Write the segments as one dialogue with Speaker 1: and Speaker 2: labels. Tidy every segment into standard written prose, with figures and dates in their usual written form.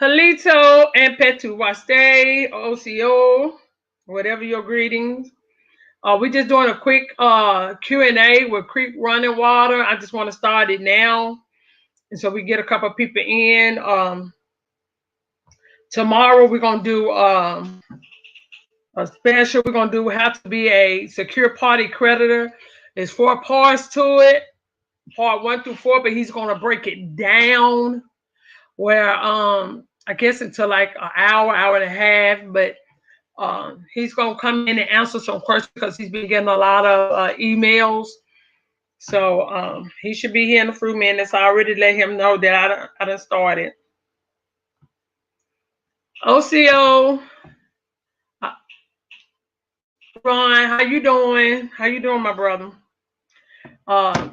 Speaker 1: Halito and Petuwaste, OCO, whatever your greetings. We're just doing a quick Q&A with Creek Running Water. I just want to start it now. And so we get a couple of people in. Tomorrow we're going to do a special. We're going to do how to be a secure party creditor. There's 4 parts to it, part 1 through 4, but he's going to break it down where I guess until like an hour, hour and a half, but he's gonna come in and answer some questions because he's been getting a lot of emails. So he should be here in a few minutes. I already let him know that I done started. OCO, uh, Ron, how you doing? How you doing, my brother? Uh,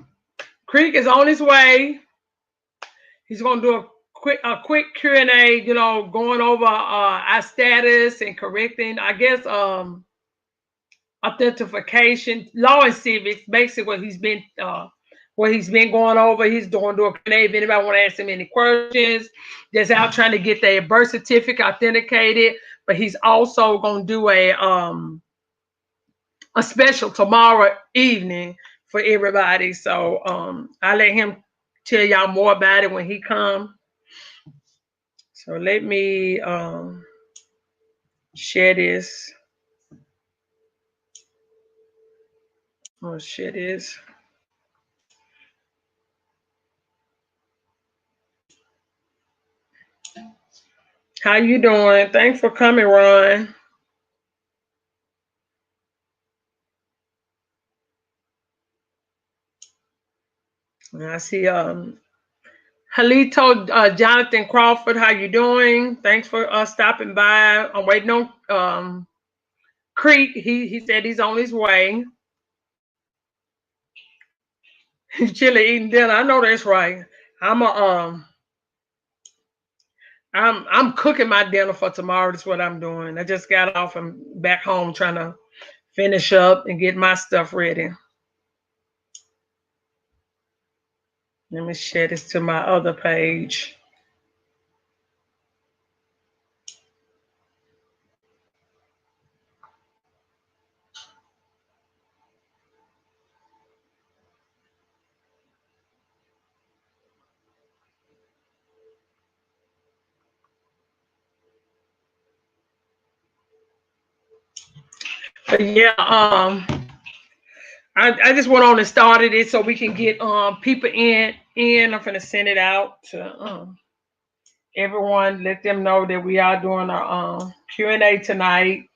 Speaker 1: Creek is on his way. He's gonna do a quick Q&A. Going over our status and correcting. I guess authentication, law and civics, basically what he's been going over. He's doing do a Q&A. If anybody want to ask him any questions, just out trying to get their birth certificate authenticated. But he's also gonna do a special tomorrow evening for everybody. So I'll let him tell y'all more about it when he comes. So let me share this. Oh, share this. How you doing? Thanks for coming, Ron. I see Halito, Jonathan Crawford, how you doing? Thanks for stopping by. I'm waiting on Creek. He said he's on his way. He's chilling eating dinner. I know that's right. I'm a I'm cooking my dinner for tomorrow. That's what I'm doing. I just got off and back home trying to finish up and get my stuff ready. Let me share this to my other page. But yeah, I just went on and started it so we can get people in. I'm gonna send it out to everyone. Let them know that we are doing our Q&A tonight.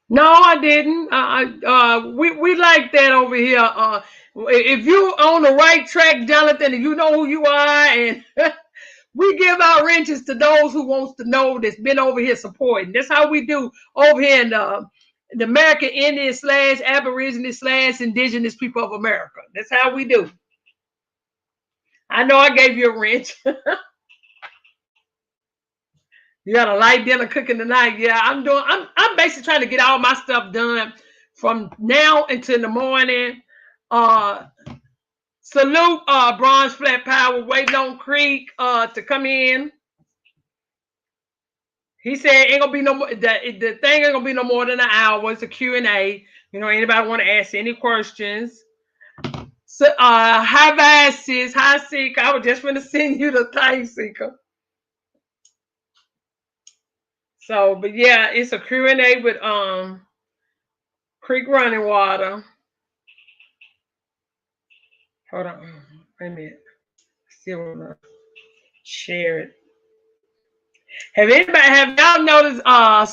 Speaker 1: No, I didn't. We like that over here. If you on the right track, Jonathan, and you know who you are, and we give our wrenches to those who wants to know that's been over here supporting. That's how we do over here in the American Indian slash Aborigine slash Indigenous people of America. That's how we do. I know I gave you a wrench. You got a light dinner cooking tonight. Yeah, I'm basically trying to get all my stuff done from now until the morning. Uh Salute Bronze Flat Power waiting on Creek to come in. He said ain't gonna be no more the thing ain't gonna be no more than an hour. It's a Q&A. Anybody want to ask any questions? So hi Vice sis, hi Seeker. I was just gonna send you the thing, Seeker. So, but yeah, it's a Q&A with Creek Running Water. Hold on. Wait a minute. Still wanna share it. Have y'all noticed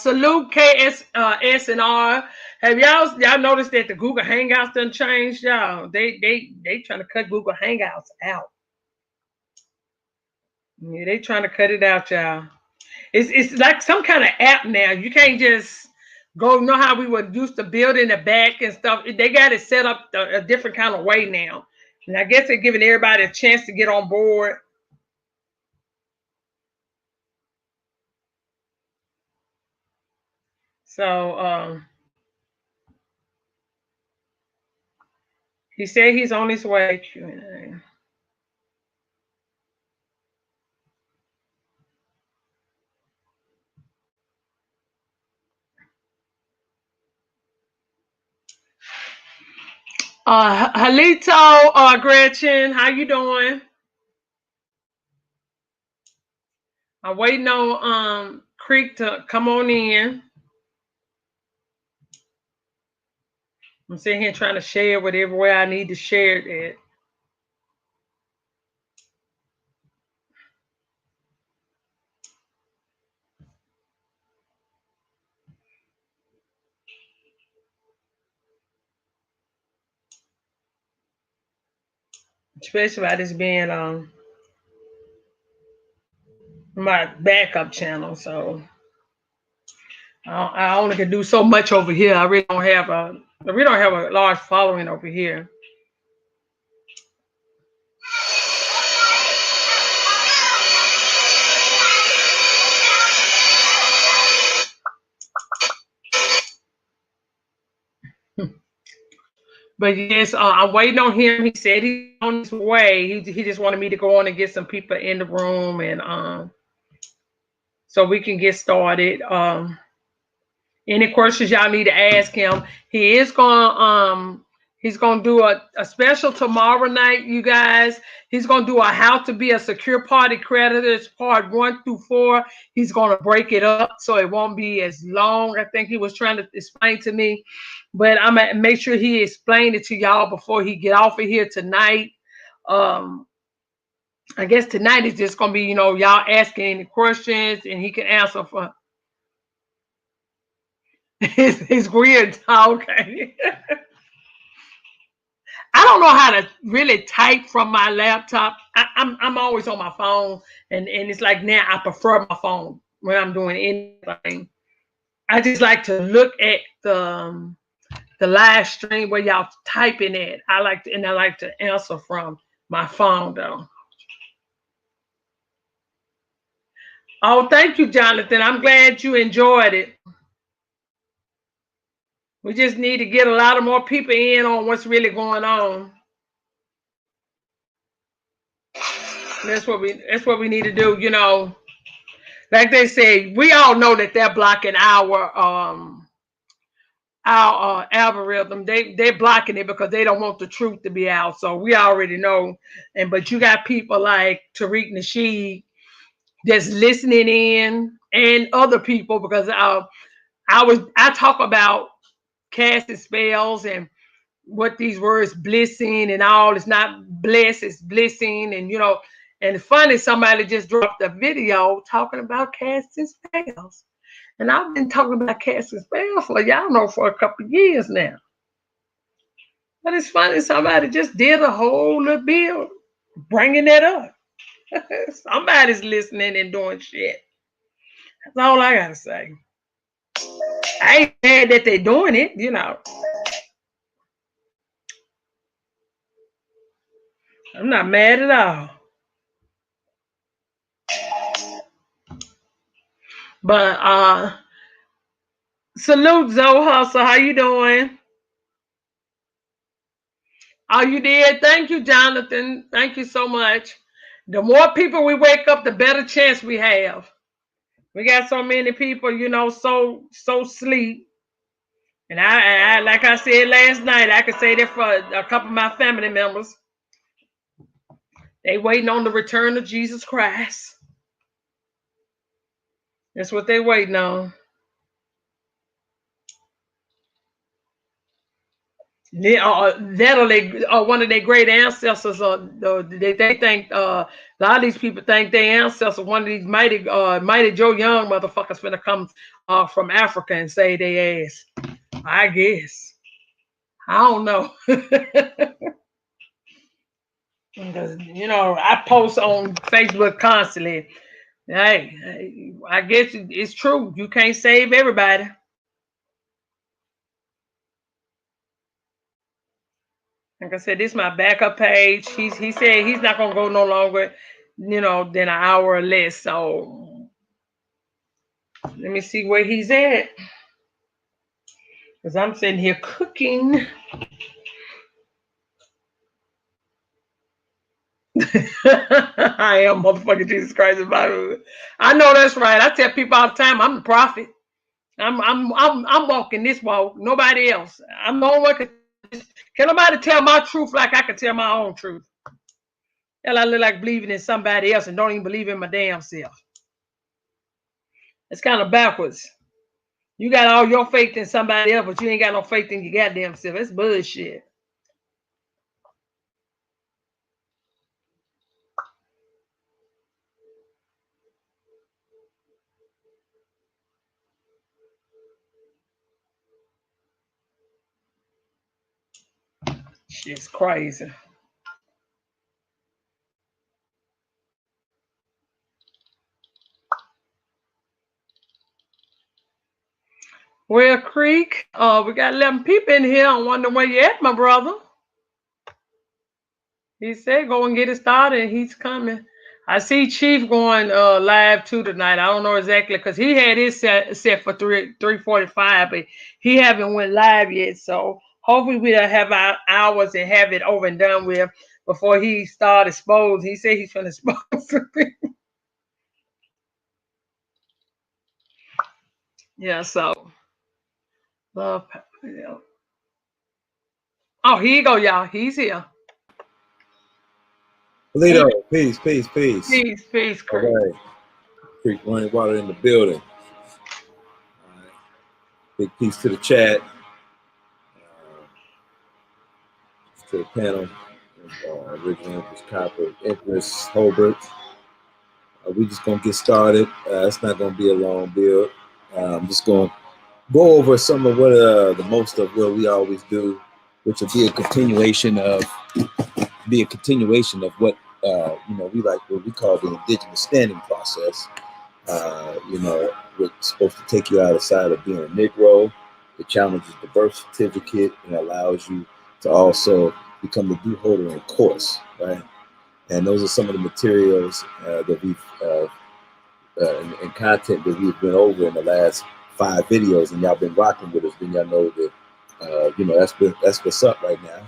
Speaker 1: salute KS S and R? Have y'all noticed that the Google Hangouts done changed, y'all? They trying to cut Google Hangouts out. Yeah, they trying to cut it out, y'all. It's like some kind of app now. You can't just go know how we would used to build in the back and stuff. They got it set up a different kind of way now. And I guess they're giving everybody a chance to get on board. So He said he's on his way. Q&A. Halito, Gretchen, how you doing? I'm waiting on Creek to come on in. I'm sitting here trying to share it everywhere I need to share it at. Especially about this being my backup channel. So I only can do so much over here. I really don't have a large following over here. But yes, I'm waiting on him. He said he's on his way. He just wanted me to go on and get some people in the room, and so we can get started. Any questions y'all need to ask him? He's gonna do a special tomorrow night, you guys. He's gonna do a how to be a secure party creditor. It's part 1 through 4. He's gonna break it up so it won't be as long. I think he was trying to explain to me, but I'm gonna make sure he explained it to y'all before he get off of here tonight. I guess tonight is just gonna be, y'all asking any questions and he can answer for his weird. Okay. I don't know how to really type from my laptop. I'm always on my phone, and it's like now I prefer my phone when I'm doing anything. I just like to look at the live stream where y'all typing it. I like to answer from my phone though. Oh, thank you, Jonathan. I'm glad you enjoyed it. We just need to get a lot of more people in on what's really going on. That's what we need to do. Like they say, we all know that they're blocking our algorithm. They're blocking it because they don't want the truth to be out. So we already know. But you got people like Tariq Nasheed that's listening in, and other people, because I talk about casting spells and what these words blessing and all. It's not bless, it's blessing. And it's funny, somebody just dropped a video talking about casting spells. And I've been talking about casting spells for y'all know for a couple of years now. But it's funny, somebody just did a whole little bill bringing that up. Somebody's listening and doing shit. That's all I gotta say. I ain't mad that they're doing it. I'm not mad at all. But salute, Zoe Hustle. How you doing? Oh, you did? Thank you, Jonathan. Thank you so much. The more people we wake up, the better chance we have. We got so many people, so sleep. And I like I said last night, I could say that for a couple of my family members. They waiting on the return of Jesus Christ. That's what they waiting on. One of their great ancestors. They think a lot of these people think their ancestors. One of these mighty Joe Young motherfuckers finna come from Africa and say they ass. I guess. I don't know. Because I post on Facebook constantly. Hey, I guess it's true. You can't save everybody. Like I said, this is my backup page. He said he's not gonna go no longer, than an hour or less. So let me see where he's at. Because I'm sitting here cooking. I am motherfucking Jesus Christ. I know that's right. I tell people all the time, I'm the prophet. I'm walking this walk. Nobody else. I'm the only one can nobody tell my truth like I can tell my own truth. Hell, I look like believing in somebody else and don't even believe in my damn self. It's kind of backwards. You got all your faith in somebody else, but you ain't got no faith in your goddamn self. It's bullshit. Shit's crazy. Well, Creek, we got 11 people in here. I wonder where you at, my brother. He said go and get it started, and he's coming. I see Chief going live too tonight. I don't know exactly because he had his set for 3:45, but he haven't went live yet. So hopefully we'll have our hours and have it over and done with before he start expose. He said he's gonna expose. Yeah. So love. Yeah. Oh, here you go, y'all. He's here.
Speaker 2: Polito, peace.
Speaker 1: Peace, Creek.
Speaker 2: All right. Creek Running Water in the building. All right. Big peace to the chat. To the panel. Original Empress Copper, Empress Holbert. We just gonna get started. It's not gonna be a long build. I'm just gonna go over some of what the most of what we always do, which will be a continuation of what we like what we call the indigenous standing process. It's supposed to take you outside of being a Negro. It challenges the birth certificate and allows you to also become the due holder in course, right? And those are some of the materials that we've and content that we've been over in the last 5 videos, and y'all been rocking with us. Then y'all know that that's what's up right now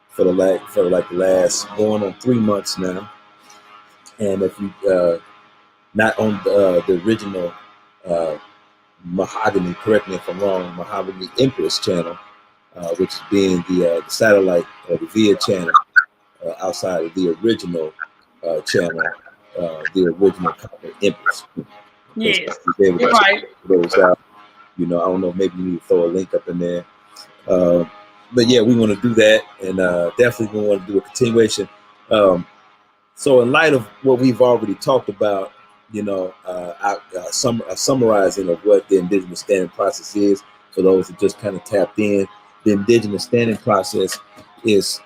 Speaker 2: for the last going on 3 months now. And if you not on the original Mahogany, correct me if I'm wrong, Mahogany Empress channel, which is being the satellite or the VIA channel outside of the original channel, the original Empress.
Speaker 1: Yes, you're right.
Speaker 2: Those out. I don't know, maybe you need to throw a link up in there. But yeah, we want to do that, and definitely we want to do a continuation. So in light of what we've already talked about, summarizing of what the indigenous standing process is, for those that just kind of tapped in, the indigenous standing process is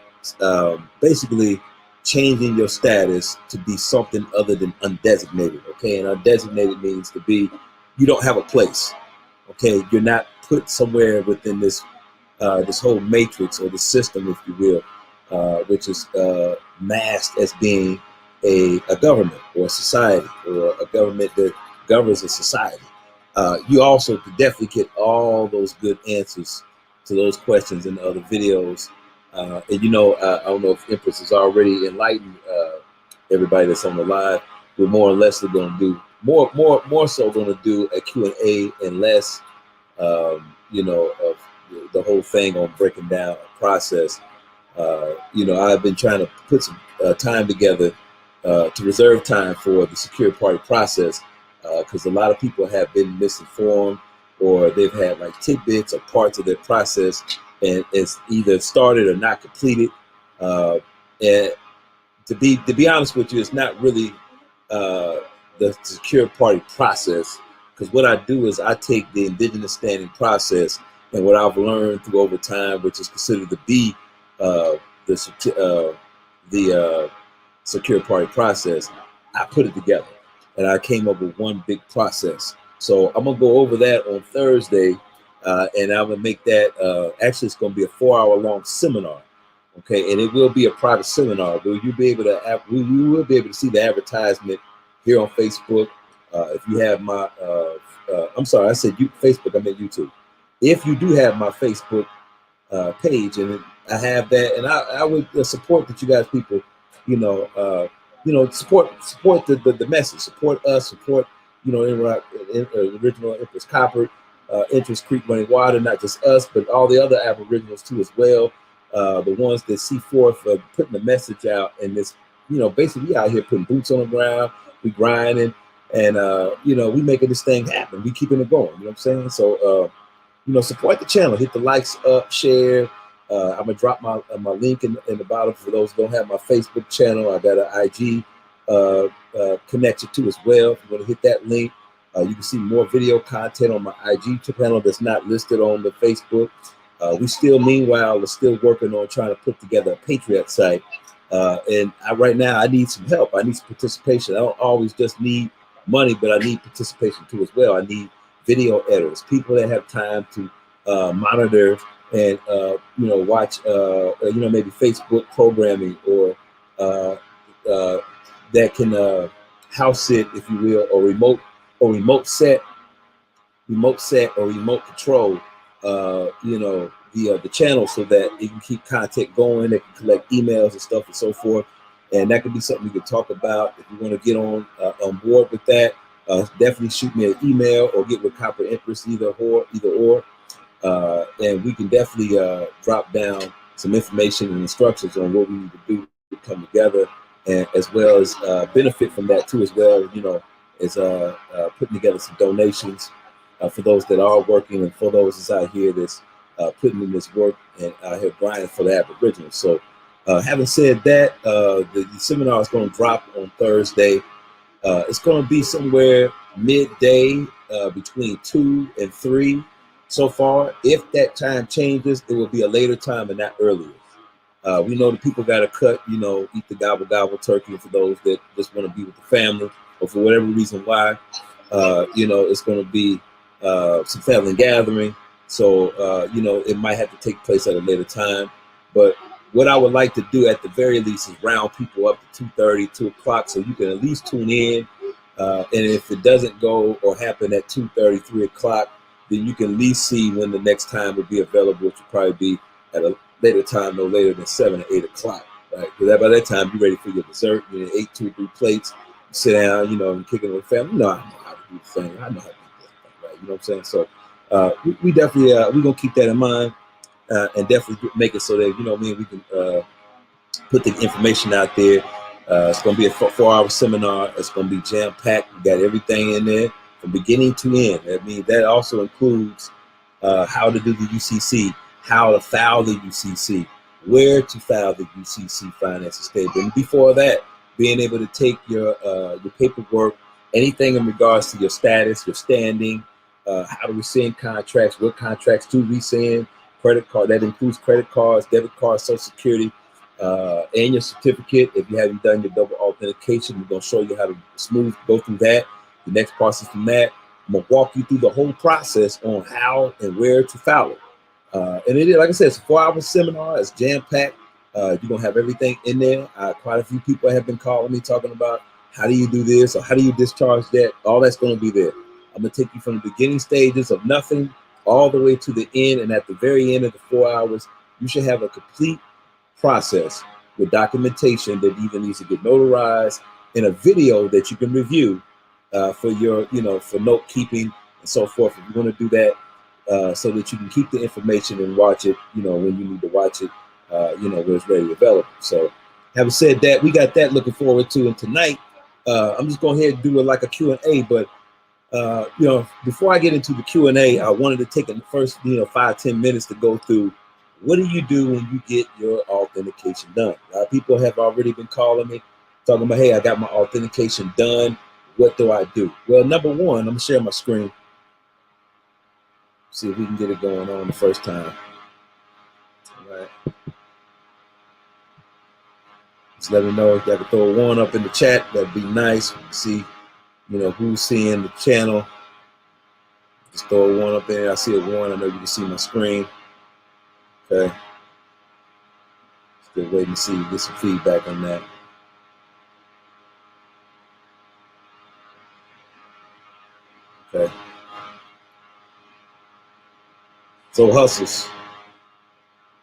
Speaker 2: basically changing your status to be something other than undesignated. Okay, and undesignated means to be, you don't have a place. Okay, you're not put somewhere within this whole matrix or the system, if you will, which is masked as being a government or a society or a government that governs a society. You also could definitely get all those good answers to those questions in the other videos. And I don't know if Empress has already enlightened everybody that's on the live. We're more or less going to do more so going to do a Q&A and less, of the whole thing on breaking down a process. I've been trying to put some time together to reserve time for the secure party process, because a lot of people have been misinformed, or they've had like tidbits or parts of their process and it's either started or not completed. And to be honest with you, it's not really the secure party process, because what I do is I take the indigenous standing process and what I've learned through over time, which is considered to be the secure party process, I put it together and I came up with one big process. So I'm gonna go over that on Thursday, and I'm gonna make that actually it's gonna be a 4-hour long seminar. Okay, and it will be a private seminar. You will be able to see the advertisement here on Facebook. If you have my I'm sorry, I said Facebook, I meant YouTube. If you do have my Facebook page, and I have that, and I would support that you guys people, support the message, support us, support original Empress Copper, Interest Creek Running Water, not just us, but all the other Aboriginals too as well. The ones that see forth putting the message out, and this, basically we out here putting boots on the ground, we grinding, and we making this thing happen. We keeping it going. You know what I'm saying? So support the channel, hit the likes up, share. I'm gonna drop my link in the bottom for those who don't have my Facebook channel. I got an IG connected to as well. If you want to hit that link, you can see more video content on my IG channel that's not listed on the Facebook. We still, meanwhile, are still working on trying to put together a Patreon site. Right now, I need some help. I need some participation. I don't always just need money, but I need participation too as well. I need video editors, people that have time to monitor and watch maybe Facebook programming, or that can house sit, if you will, or remote set or remote control the channel, so that it can keep content going. They can collect emails and stuff and so forth, and that could be something we could talk about. If you want to get on board with that, definitely shoot me an email or get with Copper Empress, either or, and we can definitely drop down some information and instructions on what we need to do to come together, and as well as benefit from that too as well. As putting together some donations for those that are working, and for those that's out here that's putting in this work and out here grinding for the Aboriginals. So having said that, the seminar is going to drop on Thursday. It's going to be somewhere midday, between 2 and 3 so far. If that time changes, it will be a later time and not earlier. We know the people got to cut, eat the gobble turkey for those that just want to be with the family, or for whatever reason why, it's going to be some family gathering. So, it might have to take place at a later time. But what I would like to do at the very least is round people up to 2:30, 2 o'clock, so you can at least tune in. And if it doesn't go or happen at 2:30, 3 o'clock, then you can at least see when the next time will be available, which will probably be at a later time, no later than 7 or 8 o'clock, right? Because by that time, you're ready for your dessert. You ate 2 or 3 plates, you sit down, and kick it with the family. I know how to do the thing. I know how to do that, right? You know what I'm saying? So we definitely, we're going to keep that in mind. And definitely make it so that, we can put the information out there. It's going to be a 4-hour seminar. It's going to be jam-packed. We got everything in there from beginning to end. I mean, that also includes how to do the UCC, how to file the UCC, where to file the UCC financial statement. And before that, being able to take your paperwork, anything in regards to your status, your standing, how to rescind contracts, what contracts to rescind, credit card, that includes credit cards, debit cards, Social Security, and your certificate. If you haven't done your double authentication, we're going to show you how to go through that. The next process from that, I'm going to walk you through the whole process on how and where to file it. And it is, like I said, it's a 4-hour seminar. It's jam-packed. You're going to have everything in there. Quite a few people have been calling me talking about how do you do this or how do you discharge that. All that's going to be there. I'm going to take you from the beginning stages of nothing all the way to the end, and at the very end of the 4 hours, you should have a complete process with documentation that even needs to get notarized, in a video that you can review for your, for note keeping and so forth. If you want to do that, so that you can keep the information and watch it, when you need to watch it, when it's ready available. So, having said that, we got that looking forward to. And tonight, I'm just going ahead and do it like a Q&A, but before I get into the Q&A, I wanted to take the first, 5-10 minutes to go through what do you do when you get your authentication done. A lot of people have already been calling me, talking about, hey, I got my authentication done. What do I do? Well, number one, I'm gonna share my screen. See if we can get it going on the first time. All right. Just let me know if y'all can throw a 1 up in the chat. That'd be nice. See, who's seeing the channel. Just throw a 1 up there. I see a 1. I know you can see my screen. Okay. Still waiting to see, get some feedback on that. Okay. So hustles.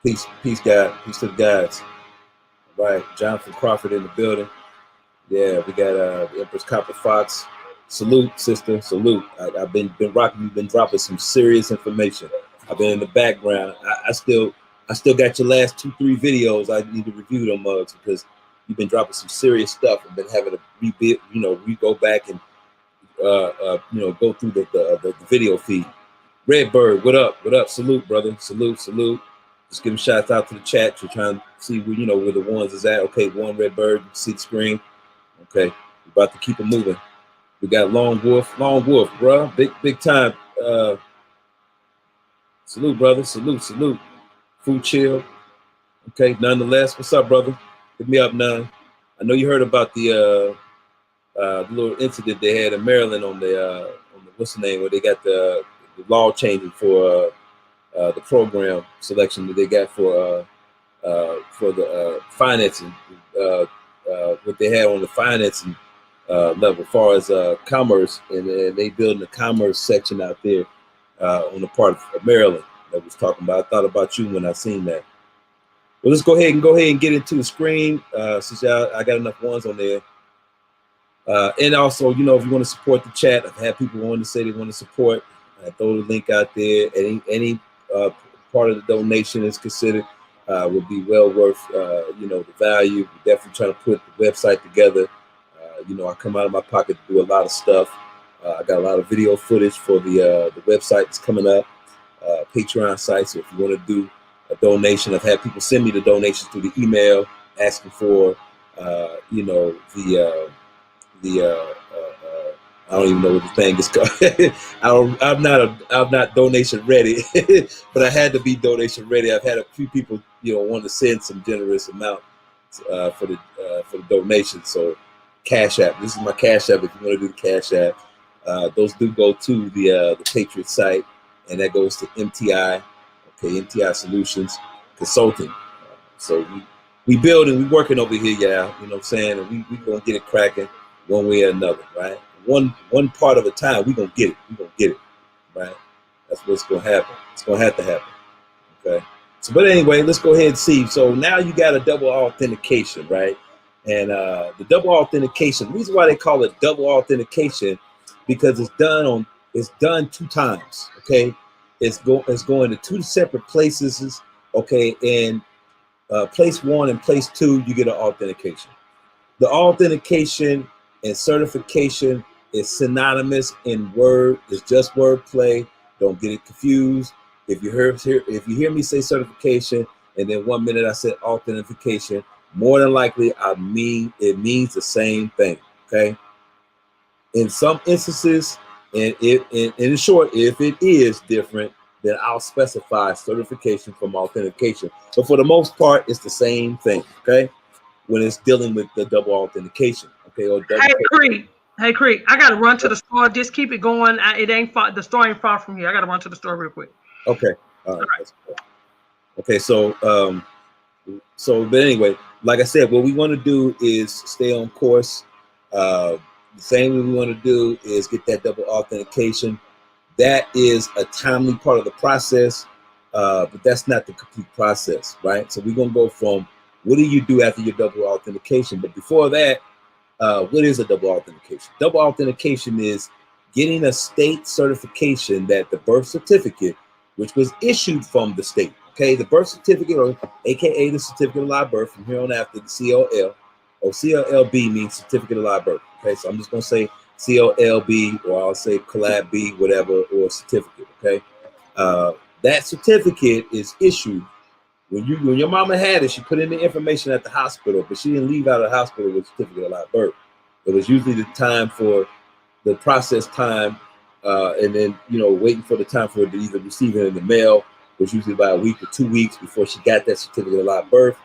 Speaker 2: Peace, God. Peace to the guys. All right. Jonathan Crawford in the building. Yeah, we got the Empress Copper Fox. Salute, sister. Salute. I've been rocking. You've been dropping some serious information. I've been in the background. I still got your last 2-3 videos. I need to review them mugs because you've been dropping some serious stuff. I've been having to rebuild, go back and go through the video feed. Redbird, what up? What up? Salute, brother. Salute, salute. Just giving shots out to the chat. You're trying to see where where the ones is at. Okay, one Redbird, you can see the screen. Okay, we're about to keep it moving. We got Long Wolf, bro. Big time. Salute, brother. Salute, salute. Food chill. Okay, nonetheless. What's up, brother? Hit me up, none. I know you heard about the little incident they had in Maryland on the what's the name, where they got the law changing for the program selection that they got for the financing, what they had on the financing level, as far as commerce, and they building the commerce section out there on the part of Maryland that was talking about. I thought about you when I seen that. Well, let's go ahead and get into the screen since I got enough ones on there. And also, if you want to support the chat, I've had people wanting to say they want to support. I throw the link out there. Any part of the donation is considered would be well worth the value. We're definitely trying to put the website together. I come out of my pocket to do a lot of stuff. I got a lot of video footage for the website that's coming up, Patreon site. So if you want to do a donation, I've had people send me the donations through the email asking for I don't even know what the thing is called. I'm not donation ready, but I had to be donation ready. I've had a few people, want to send some generous amount for the donation. So Cash App. This is my Cash App. If you want to do the Cash App, those do go to the Patriot site, and that goes to MTI. Okay, MTI Solutions Consulting. So we building, we working over here, yeah. You know what I'm saying? And we gonna get it cracking one way or another, right? One part of a time, we gonna get it. We gonna get it, right? That's what's gonna happen. It's gonna have to happen. Okay. So, but anyway, let's go ahead and see. So now you got a double authentication, right? And the double authentication, the reason why they call it double authentication, because it's done 2 times. Okay, it's going to 2 separate places. Okay, and place 1 and place 2, you get an authentication. The authentication and certification is synonymous in word. It's just wordplay. Don't get it confused. If you hear me say certification and then 1 minute I said authentication, more than likely it means the same thing. Okay. In some instances, and in short, if it is different, then I'll specify certification from authentication. But for the most part, it's the same thing. Okay. When it's dealing with the double authentication. Okay. Or double
Speaker 1: Hey, Creek, I got to run to the store. Just keep it going. It ain't far. The store ain't far from here. I got to run to the store real quick.
Speaker 2: Okay. All right. Okay. So, but anyway, like I said, what we want to do is stay on course. The same thing we want to do is get that double authentication. That is a timely part of the process, but that's not the complete process, right? So we're going to go from what do you do after your double authentication? But before that, what is a double authentication? Double authentication is getting a state certification that the birth certificate, which was issued from the state, okay, the birth certificate, or AKA the certificate of live birth, from here on after the CLL, or CLLB means certificate of live birth. Okay, so I'm just going to say CLLB, or I'll say collab B, whatever, or certificate. Okay, that certificate is issued when your mama had it. She put in the information at the hospital, but she didn't leave out of the hospital with a certificate of live birth. It was usually the time for the process time, and then waiting for the time for it to either receive it in the mail, was usually about a week or 2 weeks before she got that certificate of live birth,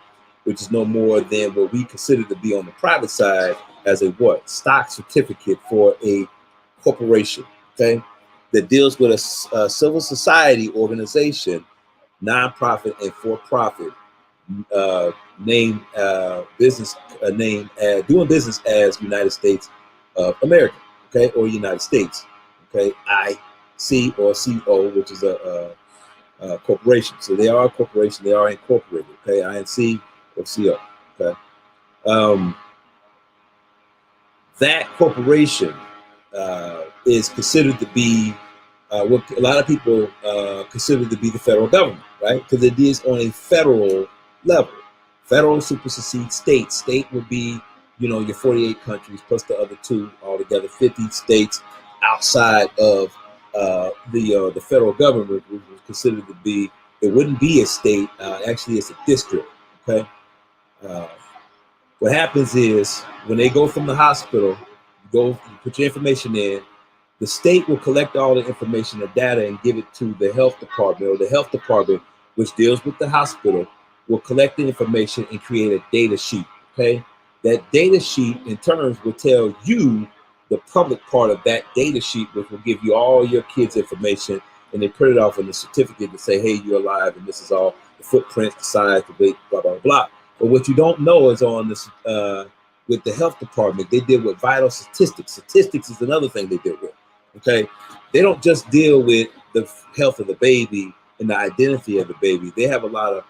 Speaker 2: which is no more than what we consider to be on the private side as a stock certificate for a corporation, okay, that deals with a civil society organization, nonprofit and for-profit, doing business as United States of America, okay, or United States, okay, IC or CO, which is a corporation. So they are a corporation, they are incorporated, okay, INC or CO, okay. that corporation is considered to be what a lot of people consider to be the federal government, right? Because it is on a federal level. Federal supersedes state. State would be, you know, your 48 countries plus the other two, altogether 50 states outside of the federal government, which was considered to be, it wouldn't be a state. Actually, it's a district. Okay. What happens is when they go from the hospital, you put your information in. The state will collect all the information, the data, and give it to the health department, or the health department, which deals with the hospital, will collect the information and create a data sheet. Okay, that data sheet in turn will tell you the public part of that data sheet, which will give you all your kids' information, and they print it off in the certificate to say, hey, you're alive, and this is all the footprints, the size, the weight, blah blah blah. But what you don't know is on this with the health department, they deal with vital statistics. Statistics is another thing they deal with. Okay, they don't just deal with the health of the baby and the identity of the baby. They have a lot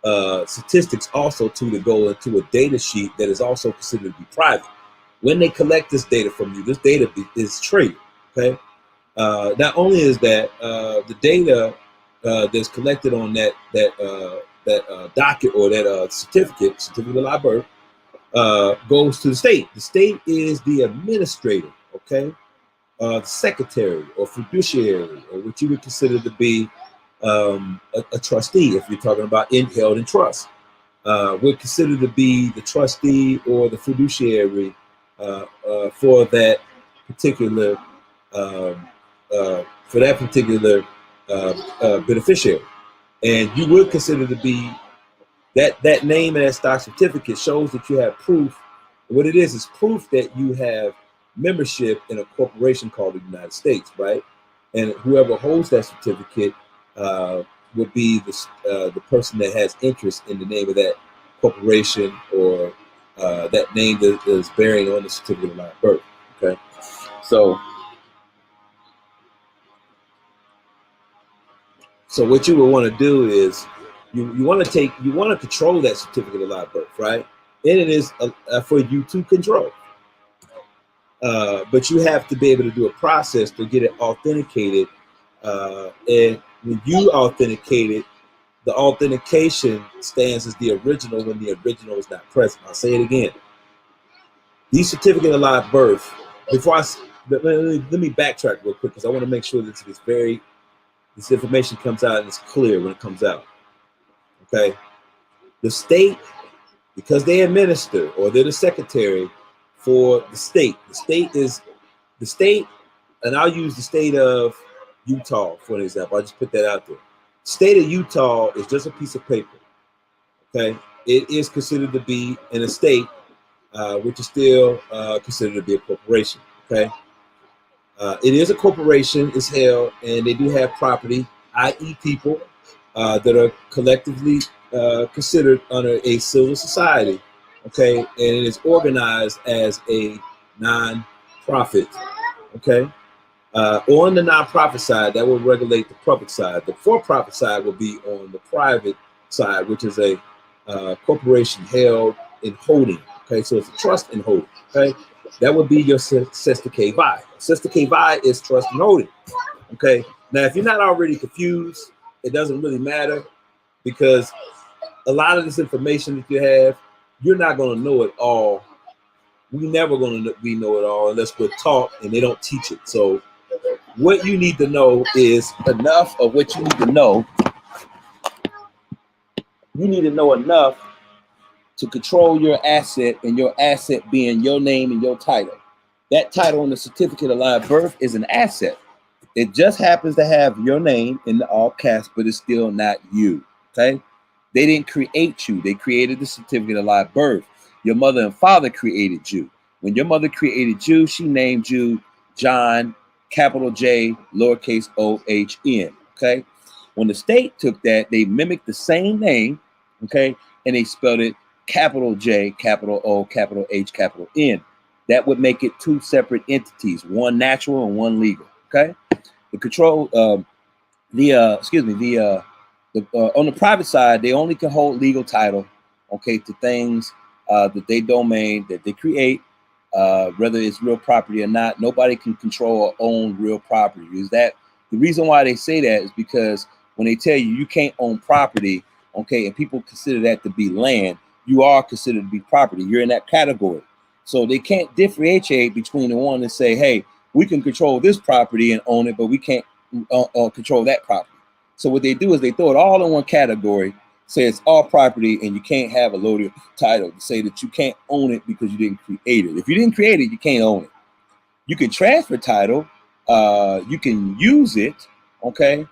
Speaker 2: of statistics also too to go into a data sheet that is also considered to be private. When they collect this data from you, this data is traded. Okay, not only is that the data that's collected on that docket or that certificate of live birth goes to the state. The state is the administrator. Okay. The secretary or fiduciary, or what you would consider to be a trustee, if you're talking about held in trust, would consider to be the trustee or the fiduciary for that particular beneficiary, and you would consider to be that name and that stock certificate shows that you have proof. What it is proof that you have membership in a corporation called the United States, right? And whoever holds that certificate would be the person that has interest in the name of that corporation, or that name that is bearing on the certificate of live birth. Okay, so what you would want to do is you want to control that certificate of live birth, right? And it is for you to control. But you have to be able to do a process to get it authenticated. And when you authenticate it, the authentication stands as the original when the original is not present. I'll say it again. These certificate of live birth, before let me backtrack real quick, because I want to make sure that this information comes out and it's clear when it comes out. Okay. The state, because they administer, or they're the secretary for the state. The state, and I'll use the state of Utah for an example. I'll just put that out there. The state of Utah is just a piece of paper. Okay, it is considered to be an estate, which is still considered to be a corporation. Okay, it is a corporation. It's held, and they do have property, i.e., people that are collectively considered under a civil society. Okay, and it is organized as a non-profit. Okay, on the non-profit side, that will regulate the public side. The for-profit side will be on the private side, which is a corporation held in holding. Okay, so it's a trust in holding. Okay, that would be your Sesta K Vi. Sesta K Vi is trust and holding. Okay, now if you're not already confused, it doesn't really matter, because a lot of this information that you have, you're not going to know it all. We're never going to know it all unless we're taught, and they don't teach it. So what you need to know is enough of what you need to know. You need to know enough to control your asset, and your asset being your name and your title. That title on the certificate of live birth is an asset. It just happens to have your name in the all caps, but it's still not you. Okay? They didn't create you. They created the certificate of live birth. Your mother and father created you. When your mother created you, she named you John, capital J, lowercase o-h-n. Okay? When the state took that, they mimicked the same name, okay, and they spelled it capital J, capital O, capital H, capital N. That would make it two separate entities, one natural and one legal. Okay? The control, on the private side, they only can hold legal title, okay, to things that they domain, that they create, whether it's real property or not. Nobody can control or own real property. Is that the reason why they say that? Is because when they tell you can't own property, okay, and people consider that to be land, you are considered to be property. You're in that category. So they can't differentiate between the one that say, hey, we can control this property and own it, but we can't control that property. So what they do is they throw it all in one category, say it's all property, and you can't have a loaded title to say that you can't own it because you didn't create it. If you didn't create it, you can't own it. You can transfer title, you can use it, okay?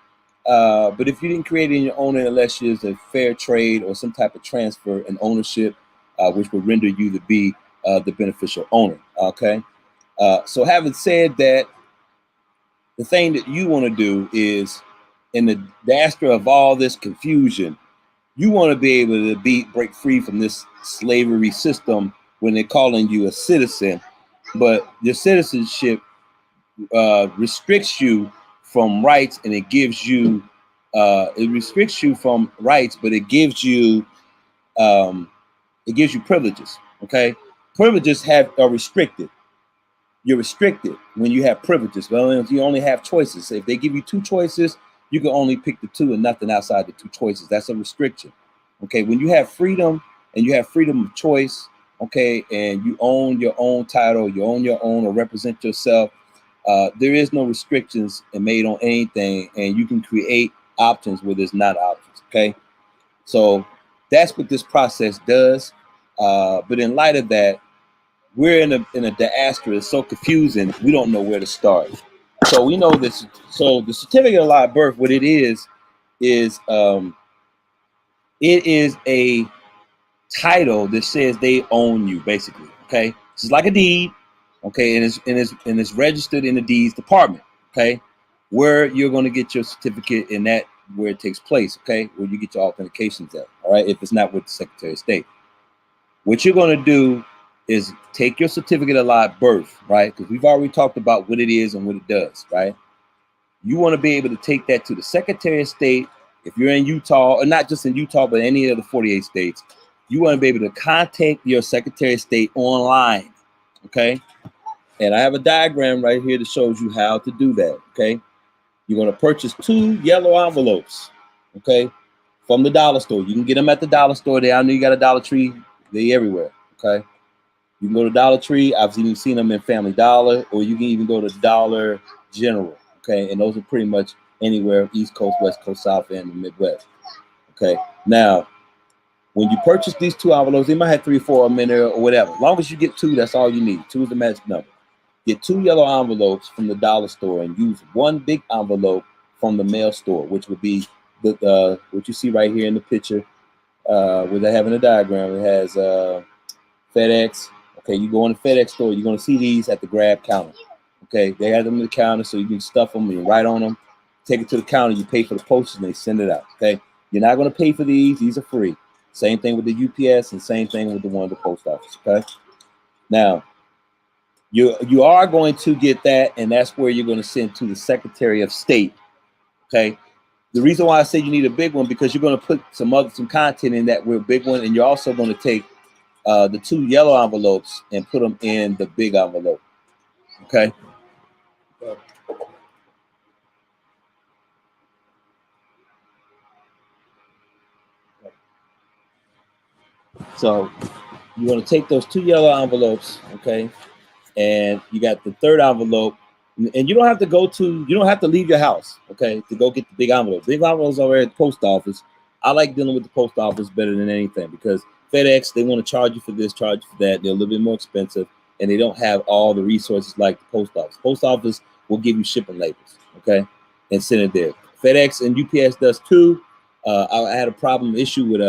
Speaker 2: But if you didn't create it and you own it, unless there's a fair trade or some type of transfer and ownership, which would render you to be the beneficial owner, okay? So having said that, the thing that you want to do is, in the diaspora of all this confusion, you want to be able to break free from this slavery system when they're calling you a citizen, but your citizenship restricts you from rights, and it gives you restricts you from rights, but it gives you privileges. Okay, privileges are restricted. You're restricted when you have privileges. Well, you only have choices. If they give you two choices, you can only pick the two and nothing outside the two choices. That's a restriction. Okay, when you have freedom and you have freedom of choice, okay, and you own your own title, you own your own or represent yourself, there is no restrictions made on anything, and you can create options where there's not options. Okay, so that's what this process does. But in light of that, we're in a diaspora. It's so confusing. We don't know where to start. So we know this. So the certificate of live birth, what it is it is a title that says they own you, basically. Okay, it's like a deed. Okay, and it's registered in the deeds department. Okay, where you're going to get your certificate, and that where it takes place. Okay, where you get your authentications at. All right, if it's not with the Secretary of State, what you're going to do is take your certificate of live birth, right? Because we've already talked about what it is and what it does, right? You want to be able to take that to the Secretary of State. If you're in Utah, or not just in Utah, but any of the 48 states, you want to be able to contact your Secretary of State online, okay? And I have a diagram right here that shows you how to do that, okay? You're going to purchase 2 yellow envelopes, okay, from the dollar store. You can get them at the dollar store. I know you got a Dollar Tree. They're everywhere, okay? You can go to Dollar Tree. I've even seen them in Family Dollar, or you can even go to Dollar General, okay? And those are pretty much anywhere, East Coast, West Coast, South, and the Midwest, okay? Now, when you purchase these 2 envelopes, they might have 3 or 4 of them in there or whatever. As long as you get 2, that's all you need. 2 is the magic number. Get 2 yellow envelopes from the dollar store and use 1 big envelope from the mail store, which would be the what you see right here in the picture, where they have in the diagram. It has FedEx. Okay, you go in the FedEx store, you're going to see these at the grab counter. Okay, they have them in the counter, so you can stuff them and you write on them. Take it to the counter, you pay for the postage, and they send it out. Okay, you're not going to pay for these are free. Same thing with the UPS, and same thing with the one at the post office. Okay, now you are going to get that, and that's where you're going to send to the Secretary of State. Okay, the reason why I say you need a big one, because you're going to put some content in that with a big one, and you're also going to take the 2 yellow envelopes and put them in the big envelope. Okay. So you're going to take those 2 yellow envelopes, okay, and you got the 3rd envelope, and you don't have to leave your house, okay, to go get the big envelope. Big envelopes are at the post office. I like dealing with the post office better than anything, because FedEx, they want to charge you for this, charge you for that. They're a little bit more expensive, and they don't have all the resources like the post office. Post office will give you shipping labels, okay, and send it there. FedEx and UPS does too. I had a issue with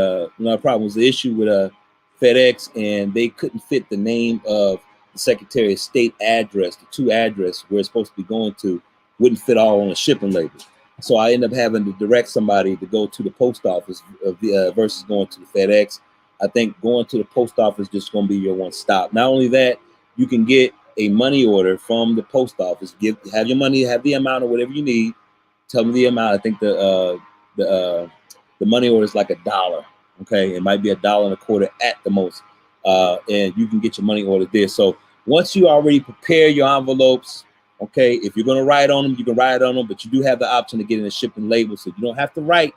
Speaker 2: FedEx, and they couldn't fit the name of the Secretary of State address, the 2 address where it's supposed to be going to, wouldn't fit all on a shipping label. So I ended up having to direct somebody to go to the post office versus going to the FedEx. I think going to the post office is just going to be your one stop. Not only that, you can get a money order from the post office. Have your money, have the amount of whatever you need. Tell me the amount. I think the money order is like $1. Okay, it might be $1.25 at the most, and you can get your money order there. So Once you already prepare your envelopes, okay, if you're going to write on them, you can write on them, but you do have the option to get in a shipping label, so you don't have to write.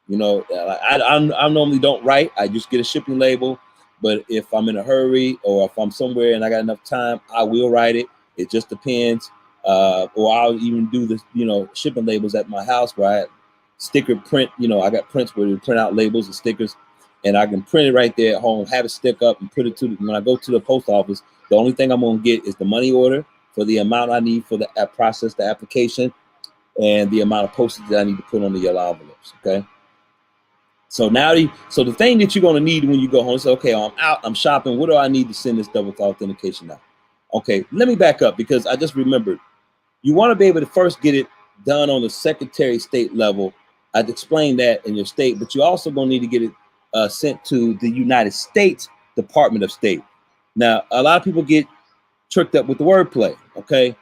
Speaker 2: You know, I normally don't write. I just get a shipping label. But if I'm in a hurry or if I'm somewhere and I got enough time, I will write it. It just depends. Or I'll even do the, you know, shipping labels at my house where I sticker print. You know, I got prints where you print out labels and stickers, and I can print it right there at home, have it stick up, and put it to when I go to the post office. The only thing I'm gonna get is the money order for the amount I need for the process, the application, and the amount of postage that I need to put on the yellow envelopes. Okay. So now, the thing that you're going to need when you go home, say, okay, I'm out, I'm shopping. What do I need to send this double authentication out? Okay, let me back up because I just remembered. You want to be able to first get it done on the Secretary of State level. I'd explained that in your state, but you also going to need to get it sent to the United States Department of State. Now, a lot of people get tricked up with the wordplay. Okay,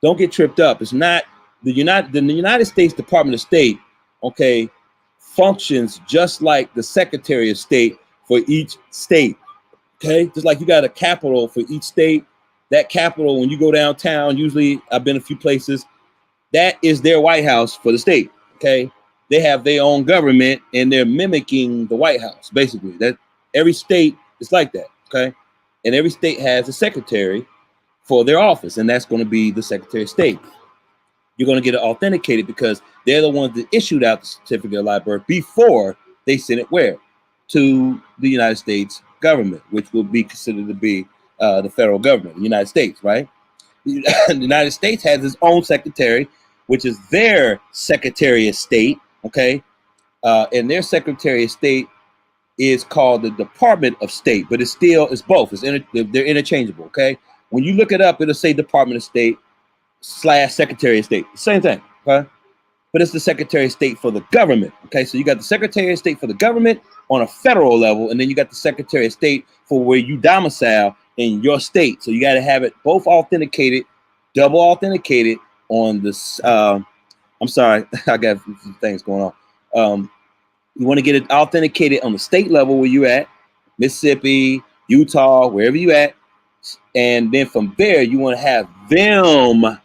Speaker 2: don't get tripped up. It's not the United States Department of State. Okay. Functions just like the Secretary of State for each state. Okay, just like you got a capital for each state. That capital, when you go downtown, usually I've been a few places, that is their White House for the state. Okay, they have their own government and they're mimicking the White House. Basically, that every state is like that. Okay, and every state has a secretary for their office, and that's going to be the Secretary of State. You're going to get it authenticated because they're the ones that issued out the certificate of live birth before they sent it where? To the United States government, which will be considered to be the federal government, the United States, right? The United States has its own secretary, which is their Secretary of State, okay? And their Secretary of State is called the Department of State, but it's both. They're interchangeable, okay? When you look it up, it'll say Department of State / Secretary of State, same thing, okay? But it's the Secretary of State for the government, okay? So you got the Secretary of State for the government on a federal level, and then you got the Secretary of State for where you domicile in your state. So you got to have it both authenticated, double authenticated on this. I'm sorry, I got some things going on. You want to get it authenticated on the state level where you at, Mississippi, Utah, wherever you at, and then from there you want to have them.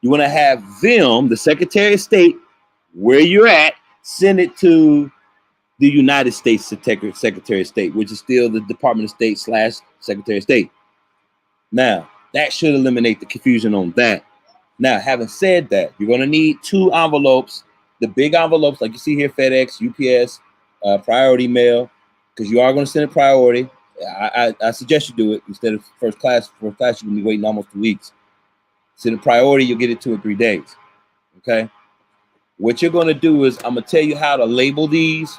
Speaker 2: You want to have them, the Secretary of State, where you're at, send it to the United States Secretary of State, which is still the Department of State / Secretary of State. Now, that should eliminate the confusion on that. Now, having said that, you're going to need 2 envelopes, the big envelopes like you see here, FedEx, UPS, priority mail, because you are going to send it priority. I suggest you do it instead of first class. First class, you're going to be waiting almost 2 weeks. Send it priority, you'll get it 2 or 3 days. Okay. What you're going to do is I'm going to tell you how to label these,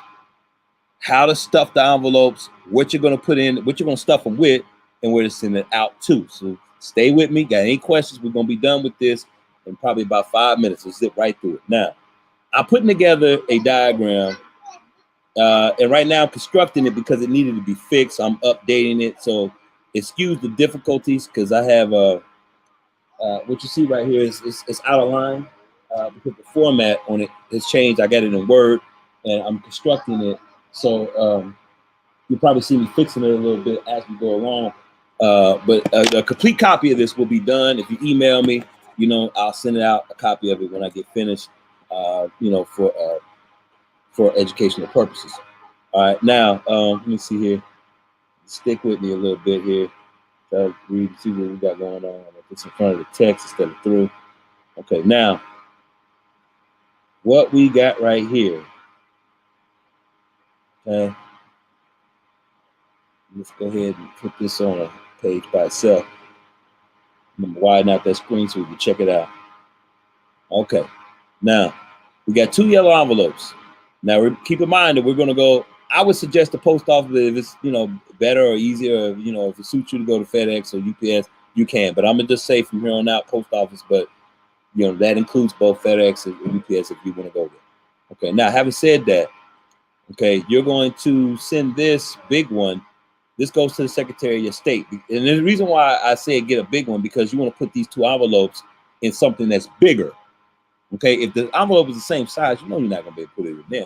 Speaker 2: how to stuff the envelopes, what you're going to put in, what you're going to stuff them with, and where to send it out to. So stay with me. Got any questions? We're going to be done with this in probably about 5 minutes. We'll zip right through it. Now, I'm putting together a diagram, and right now I'm constructing it because it needed to be fixed. I'm updating it. So excuse the difficulties because I have what you see right here is out of line because the format on it has changed. I got it in Word and I'm constructing it. So you'll probably see me fixing it a little bit as we go along. But a complete copy of this will be done. If you email me, you know, I'll send out a copy of it when I get finished, you know, for educational purposes. All right, now let me see here. Stick with me a little bit here. Try to read, see what we got going on. It's in front of the text instead of through. Okay, now what we got right here. Okay, let's go ahead and put this on a page by itself. I'm gonna widen out that screen so we can check it out. Okay, now we got 2 yellow envelopes. Now keep in mind that we're gonna go. I would suggest the post office if it's, you know, better or easier, you know, if it suits you to go to FedEx or UPS, you can. But I'm gonna just say from here on out, post office. But you know that includes both FedEx and UPS if you want to go there. Okay. Now, having said that, okay, you're going to send this big one. This goes to the Secretary of State, and the reason why I say get a big one because you want to put these 2 envelopes in something that's bigger. Okay. If the envelope is the same size, you know you're not gonna be able to put it in there.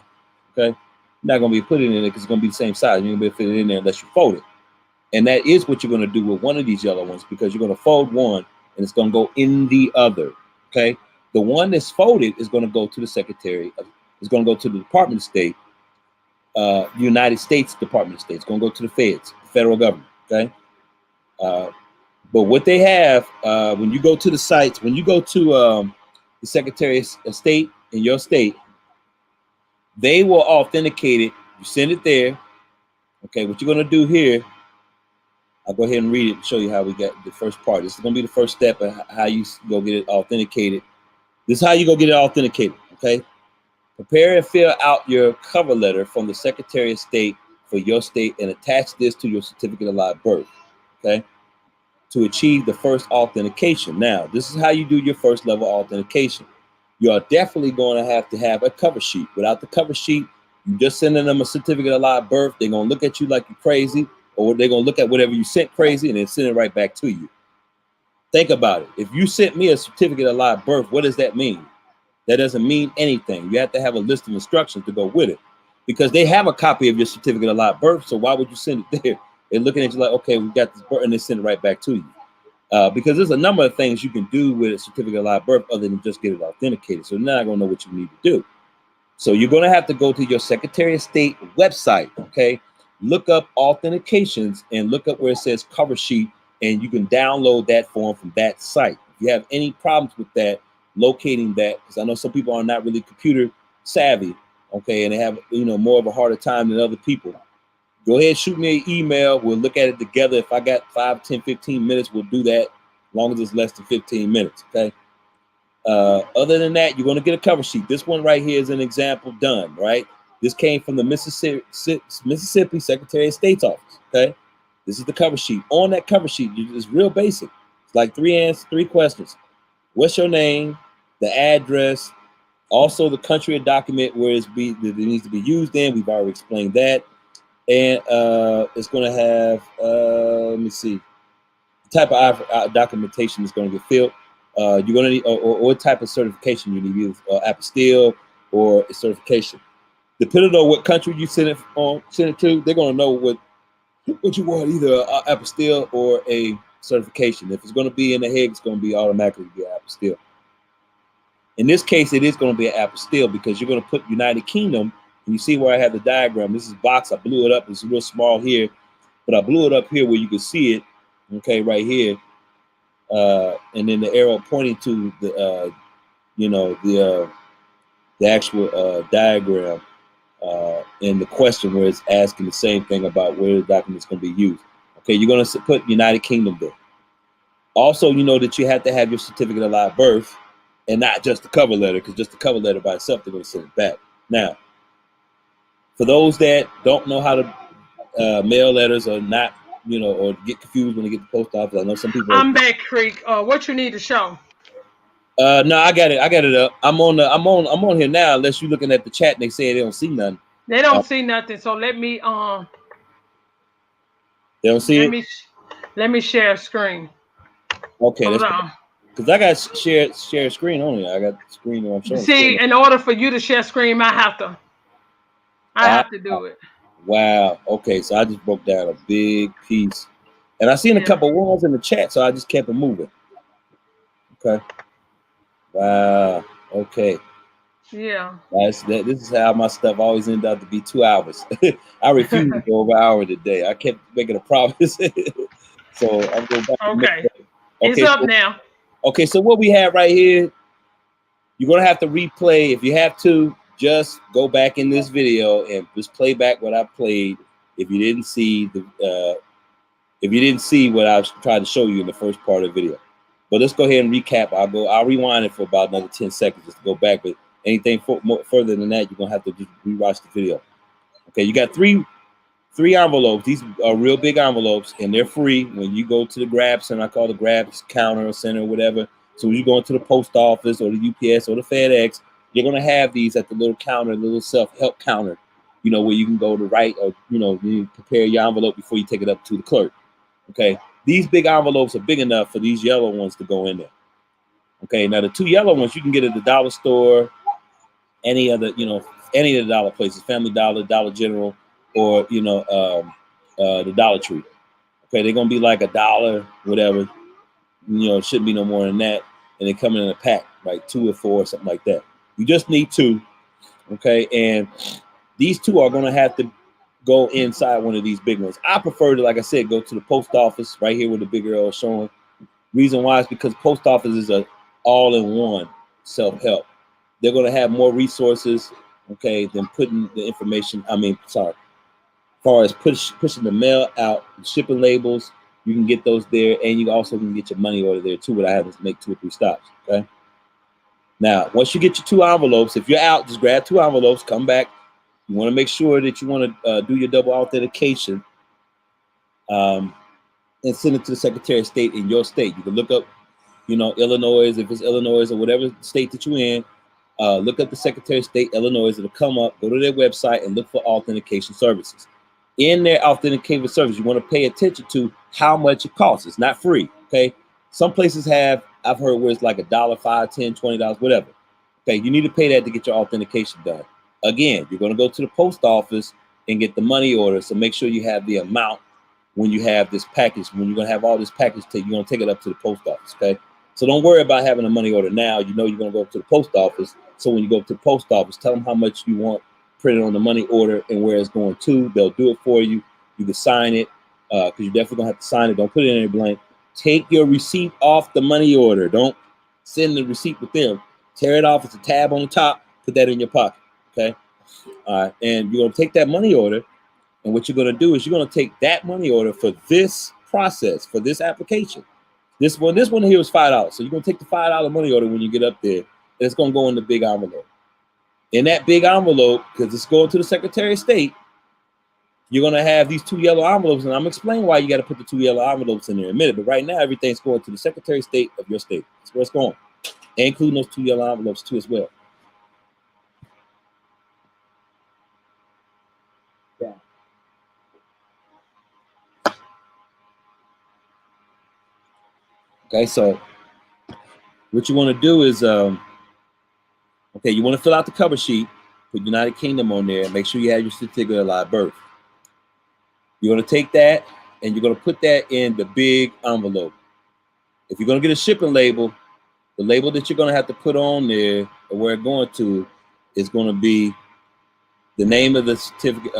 Speaker 2: Okay. You're not gonna be putting it in it because it's gonna be the same size. You're gonna be able to fit it in there unless you fold it. And that is what you're going to do with one of these yellow ones, because you're going to fold one and it's going to go in the other. Okay. The one that's folded is going to go to the Secretary. It's going to go to the Department of State, United States Department of State. It's going to go to the feds, the federal government. Okay. But what they have, when you go to the sites, when you go to the Secretary of State in your state, they will authenticate it. You send it there. Okay. What you're going to do here, I'll go ahead and read it and show you how we got the first part. This is going to be the first step of how you go get it authenticated. This is how you go get it authenticated, okay? Prepare and fill out your cover letter from the Secretary of State for your state and attach this to your certificate of live birth, okay? To achieve the first authentication. Now, this is how you do your first level authentication. You are definitely going to have a cover sheet. Without the cover sheet, you just sending them a certificate of live birth. They're going to look at you like you're crazy, or they're going to look at whatever you sent crazy and then send it right back to you. Think about it. If you sent me a certificate of live birth, what does that mean? That doesn't mean anything. You have to have a list of instructions to go with it, because they have a copy of your certificate of live birth. So why would you send it there? They're looking at you like, okay, we got this birth, and they send it right back to you. Because there's a number of things you can do with a certificate of live birth other than just get it authenticated. So now I'm going to know what you need to do. So you're going to have to go to your Secretary of State website, okay? Look up authentications and look up where it says cover sheet, and you can download that form from that site. If you have any problems with that, locating that, because I know some people are not really computer savvy, okay, and they have, more of a harder time than other people. Go ahead, shoot me an email. We'll look at it together. If I got 5, 10, 15 minutes, we'll do that, as long as it's less than 15 minutes, okay? Other than that, you're going to get a cover sheet. This one right here is an example done, right? This came from the Mississippi Secretary of State's office, okay? This is the cover sheet. On that cover sheet, it's real basic. It's like 3 questions. What's your name, the address, also the country of document where it needs to be used in. We've already explained that. And it's going to have, let me see, the type of documentation is going to get filled. You're going to need, or what type of certification you need, either apostille or a certification. Depending on what country you send it to, they're going to know what you want, either an apostille or a certification. If it's going to be in The Hague, it's going to be automatically be an apostille. In this case, it is going to be an apostille, because you're going to put United Kingdom. And you see where I have the diagram. This is box. I blew it up. It's real small here, but I blew it up here where you can see it. Okay, right here, and then the arrow pointing to the the actual diagram. In the question where it's asking the same thing about where the document is going to be used. Okay, you're going to put United Kingdom there. Also, you know that you have to have your certificate of live birth and not just the cover letter, because just the cover letter by itself, they're going to send it back. Now, for those that don't know how to mail letters or not, or get confused when they get to the post office, I know some people.
Speaker 1: I'm back, Creek. What you need to show?
Speaker 2: No, I got it up. I'm on here now, unless you're looking at the chat and they say they don't see nothing.
Speaker 1: They don't see nothing, so let me
Speaker 2: they don't see it?
Speaker 1: Let me share a screen.
Speaker 2: Okay, hold on. Because I got share screen only. I got the screen where I'm showing.
Speaker 1: See, in order for you to share screen, I have to do it.
Speaker 2: Wow. Okay, so I just broke down a big piece, and I seen a couple ones in the chat, so I just kept it moving. Okay. Wow. Okay.
Speaker 1: Yeah.
Speaker 2: This is how my stuff always ended up to be 2 hours. I refused to go over an hour today. I kept making a promise. So I'm going back.
Speaker 1: Okay. It's up now.
Speaker 2: Okay, so what we have right here, you're going to have to replay. If you have to, just go back in this video and just play back what I played. If you didn't see what I was trying to show you in the first part of the video. But let's go ahead and recap. I'll rewind it for about another 10 seconds just to go back. But anything further than that, you're going to have to just rewatch the video. Okay, you got three envelopes. These are real big envelopes, and they're free when you go to the grab center. I call the grab counter or center or whatever. So when you go into the post office or the UPS or the FedEx, you're going to have these at the little counter, the little self-help counter, where you can go to write or, you prepare your envelope before you take it up to the clerk. Okay. These big envelopes are big enough for these yellow ones to go in there. Okay, now the 2 yellow ones you can get at the dollar store, any of the dollar places, Family Dollar, Dollar General, or the Dollar Tree. Okay, they're gonna be like $1, whatever. You know, it shouldn't be no more than that. And they come in a pack, like 2 or 4 or something like that. You just need 2. Okay, and these 2 are gonna have to go inside one of these big ones. I prefer to, like I said, go to the post office right here with the big arrow showing. Reason why is because post office is a all-in-one self-help. They're gonna have more resources, okay, than putting the information. As far as pushing the mail out, shipping labels, you can get those there, and you also can get your money order there too without having to make 2 or 3 stops. Okay. Now, once you get your 2 envelopes, if you're out, just grab 2 envelopes, come back. You want to make sure that you want to do your double authentication, and send it to the Secretary of State in your state. You can look up, you know, Illinois, if it's Illinois or whatever state that you're in. Look up the Secretary of State, Illinois. It'll come up. Go to their website and look for authentication services. In their authentication service, you want to pay attention to how much it costs. It's not free. Okay. Some places have, I've heard where it's like $1, $5, $10, $20, whatever. Okay. You need to pay that to get your authentication done. Again, you're going to go to the post office and get the money order. So make sure you have the amount when you have this package. When you're going to have all this package, you're going to take it up to the post office. Okay. So don't worry about having a money order now. You know you're going to go up to the post office. So when you go up to the post office, tell them how much you want printed on the money order and where it's going to. They'll do it for you. You can sign it, because you're definitely gonna have to sign it. Don't put it in any blank. Take your receipt off the money order. Don't send the receipt with them. Tear it off. It's a tab on the top. Put that in your pocket. Okay. All right. And you're gonna take that money order, and what you're gonna do is you're gonna take that money order for this process, for this application. This one here is $5. So you're gonna take the $5 money order when you get up there, and it's gonna go in the big envelope. In that big envelope, because it's going to the Secretary of State, you're going to have these 2 yellow envelopes, and I'm explaining why you got to put the 2 yellow envelopes in there in a minute. But right now, everything's going to the Secretary of State of your state. That's where it's going, and including those 2 yellow envelopes too as well. Yeah. Okay, so what you want to do is, okay, you want to fill out the cover sheet, put United Kingdom on there, and make sure you have your certificate of live birth. You're going to take that and you're going to put that in the big envelope. If you're going to get a shipping label, the label that you're going to have to put on there, or where it's going to, is going to be the name of the certificate.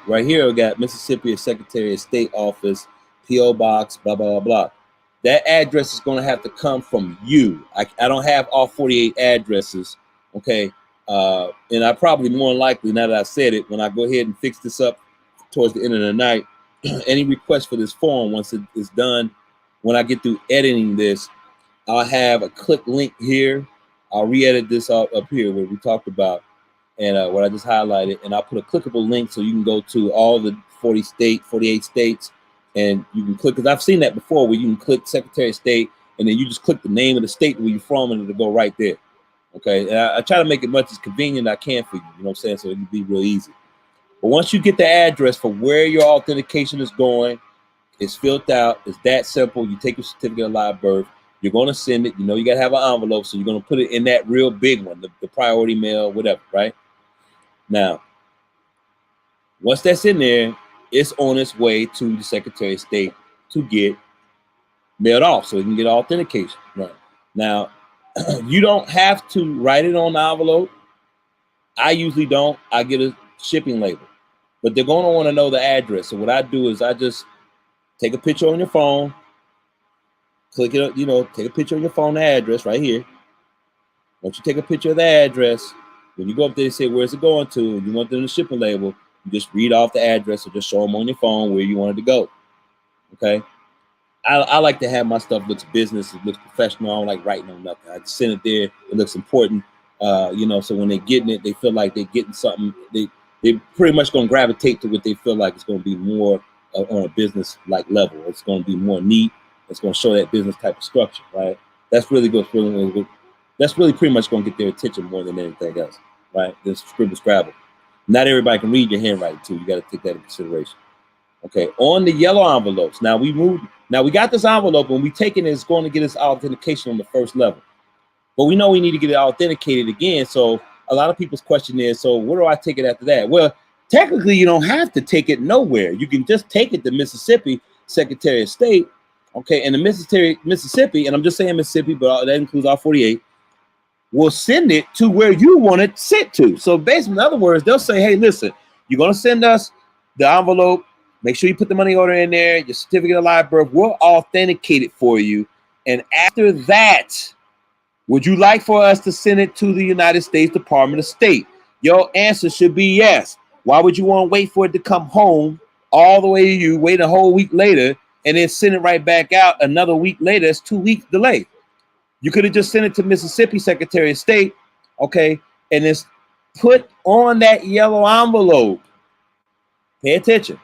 Speaker 2: Right here, we got Mississippi Secretary of State Office, P.O. Box, blah, blah, blah, blah. That address is going to have to come from you. I don't have all 48 addresses. Okay, and I probably more than likely, now that I said it, when I go ahead and fix this up towards the end of the night, any request for this form, once it is done, when I get through editing this, I'll have a click link here. I'll re-edit this up here where we talked about, and what I just highlighted, and I'll put a clickable link so you can go to all the 48 states, and you can click, because I've seen that before, where you can click Secretary of State, and then you just click the name of the state where you're from, and it'll go right there. Okay, and I try to make it much as convenient as I can for you, you know what I'm saying, so it can be real easy. But once you get the address for where your authentication is going, it's filled out. It's that simple. You take your certificate of live birth. You're going to send it. You know you got to have an envelope, so you're going to put it in that real big one, the priority mail, whatever, right? Now, once that's in there, it's on its way to the Secretary of State to get mailed off, so you can get authentication. Right now, you don't have to write it on the envelope. I usually don't. I get a shipping label, but they're going to want to know the address. So what I do is I just take a picture on your phone, click it, you know, take a picture on your phone, the address right here. Once you take a picture of the address, when you go up there and say, where's it going to, and you want them to shipping label, you just read off the address or just show them on your phone where you want it to go. Okay. I like to have my stuff looks business, it looks professional. I don't like writing on nothing. I just send it there. It looks important. You know, so when they're getting it, they feel like they're getting something. They're pretty much going to gravitate to what they feel like it's going to be more on a business like level. It's going to be more neat. It's going to show that business type of structure, right? That's really good. That's really pretty much going to get their attention more than anything else, right? This scribble scrabble. Not everybody can read your handwriting too. You got to take that into consideration. Okay, on the yellow envelopes. Now we got this envelope, and we taking it, it's going to get us authentication on the first level. But we know we need to get it authenticated again. So a lot of people's question is, so where do I take it after that? Well, technically you don't have to take it nowhere. You can just take it to Mississippi, Secretary of State, okay, and the Mississippi, and I'm just saying Mississippi, but that includes all 48, will send it to where you want it sent to. So basically, in other words, they'll say, hey, listen, you're going to send us the envelope. Make sure you put the money order in there, your certificate of live birth. We'll authenticate it for you. And after that, would you like for us to send it to the United States Department of State? Your answer should be yes. Why would you want to wait for it to come home all the way to you, wait a whole week later, and then send it right back out another week later? It's 2 weeks delay. You could have just sent it to Mississippi Secretary of State, okay, and it's put on that yellow envelope. Pay attention.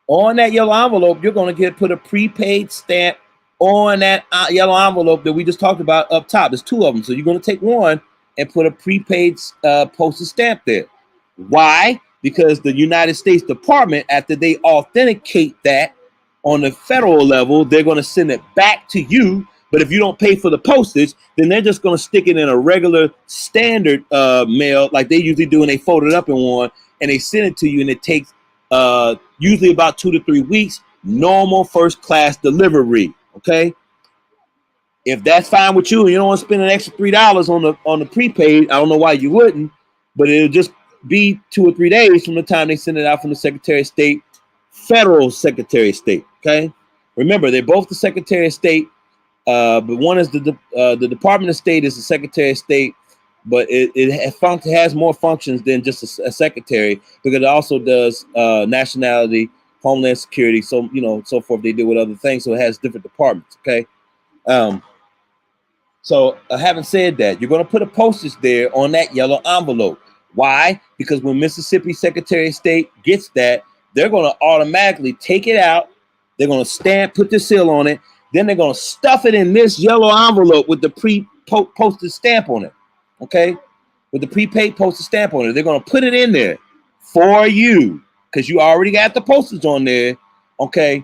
Speaker 2: On that yellow envelope, you're going to put a prepaid stamp on that yellow envelope that we just talked about up top. There's 2 of them. So you're going to take one and put a prepaid postage stamp there. Why? Because the United States Department, after they authenticate that on the federal level, they're going to send it back to you. But if you don't pay for the postage, then they're just going to stick it in a regular standard mail like they usually do, and they fold it up in one and they send it to you, and it takes usually about 2 to 3 weeks, normal first class delivery. Okay, if that's fine with you and you don't want to spend an extra $3 on the prepaid, I don't know why you wouldn't, but it'll just be 2 or 3 days from the time they send it out from the Secretary of State, federal Secretary of State. Okay, remember they're both the Secretary of State, but one is the Department of State is the Secretary of State, but it has more functions than just a secretary, because it also does nationality, Homeland Security, so so forth. They deal with other things, so it has different departments. Okay, so having said that, you're going to put a postage there on that yellow envelope. Why? Because when Mississippi Secretary of State gets that, they're going to automatically take it out. They're going to put the seal on it. Then they're going to stuff it in this yellow envelope with the postage stamp on it. Okay, with the prepaid postage stamp on it. They're going to put it in there for you, because you already got the postage on there. Okay,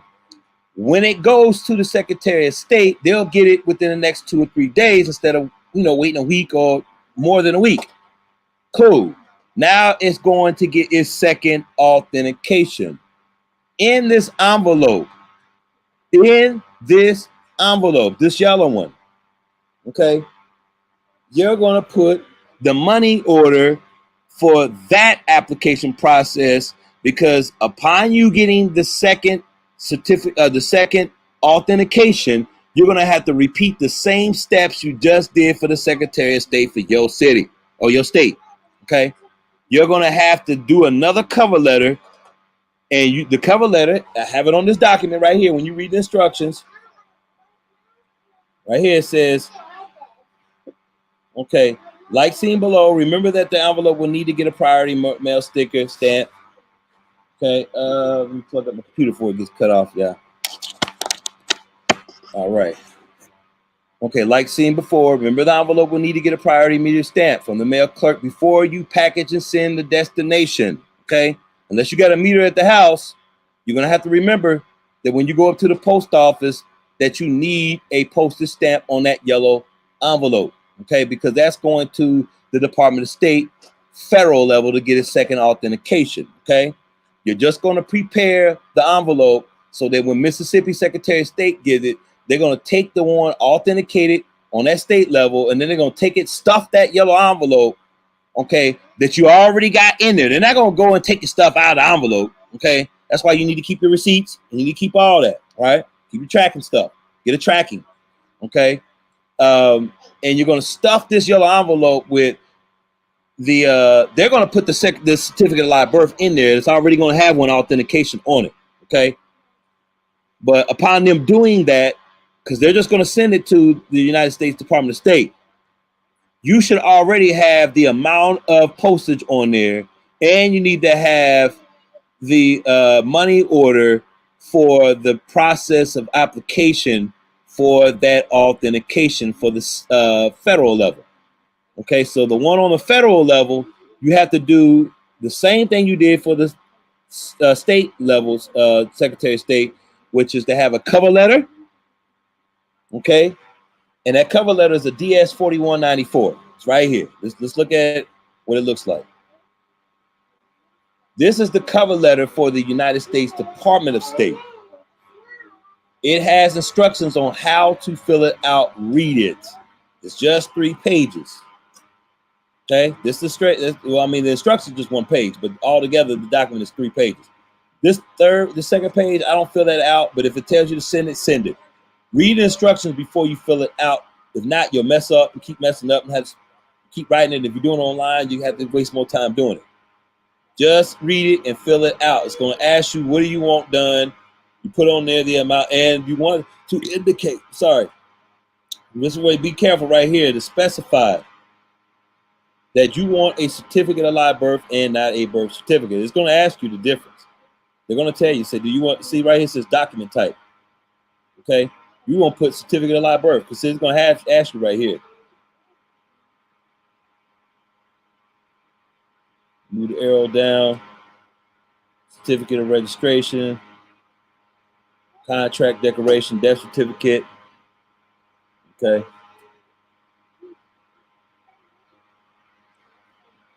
Speaker 2: when it goes to the Secretary of State, they'll get it within the next 2 or 3 days instead of waiting a week or more than a week. Cool. Now it's going to get its second authentication in this envelope. This yellow one. Okay, you're going to put the money order for that application process, because upon you getting the second certificate, the second authentication, you're going to have to repeat the same steps you just did for the Secretary of State for your city or your state. Okay, you're going to have to do another cover letter, and the cover letter, I have it on this document right here. When you read the instructions, right here it says, okay, like seen below, remember that the envelope will need to get a priority mail sticker stamp. Okay, let me plug up my computer before it gets cut off. Yeah. All right. Okay, like seen before, remember the envelope will need to get a priority meter stamp from the mail clerk before you package and send the destination. Okay, unless you got a meter at the house, you're gonna have to remember that when you go up to the post office, that you need a postage stamp on that yellow envelope. Okay, because that's going to the Department of State, federal level, to get a second authentication. Okay, you're just going to prepare the envelope so that when Mississippi Secretary of State gets it, they're going to take the one authenticated on that state level, and then they're going to take it, stuff that yellow envelope, okay, that you already got in there. They're not going to go and take your stuff out of the envelope. Okay, that's why you need to keep your receipts, and you need to keep all that. Right, keep your tracking stuff. Get a tracking. Okay. And you're going to stuff this yellow envelope with they're going to put the certificate of live birth in there. It's already going to have one authentication on it. Okay. But upon them doing that, because they're just going to send it to the United States Department of State, you should already have the amount of postage on there, and you need to have the money order for the process of application for that authentication for the federal level. Okay, so the one on the federal level, you have to do the same thing you did for the state levels, Secretary of State, which is to have a cover letter. Okay, and that cover letter is a DS 4194. It's right here. Let's look at what it looks like. This is the cover letter for the United States Department of State. It has instructions on how to fill it out. Read it. It's just 3 pages. Okay, this is straight. Well, I mean, the instructions just 1 page, but altogether the document is 3 pages. The second page, I don't fill that out, but if it tells you to send it, send it. Read the instructions before you fill it out. If not, you'll mess up and keep messing up and have to keep writing it. If you're doing it online, you have to waste more time doing it. Just read it and fill it out. It's going to ask you, what do you want done? You put on there the amount, and you want to indicate, this way, be careful right here to specify that you want a certificate of live birth and not a birth certificate. It's going to ask you the difference. They're going to tell you, say, do you want, see right here, it says document type. Okay, you want to put certificate of live birth because it's going to ask you right here. Move the arrow down. Certificate of registration, contract declaration, death certificate. Okay.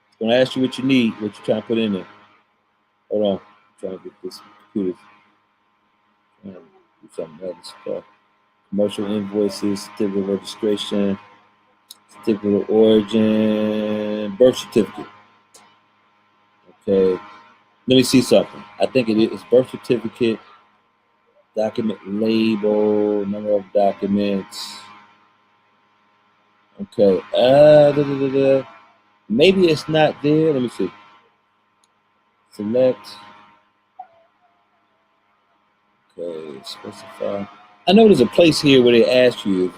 Speaker 2: It's going to ask you what you need, what you're trying to put in there. Hold on. I'm trying to get this computer. Do something else. Commercial invoices, certificate of registration, certificate of origin, birth certificate. Okay. Let me see something. I think it is birth certificate, document label, number of documents. Okay. Maybe it's not there. Let me see. Select. Okay, specify. I know there's a place here where they ask you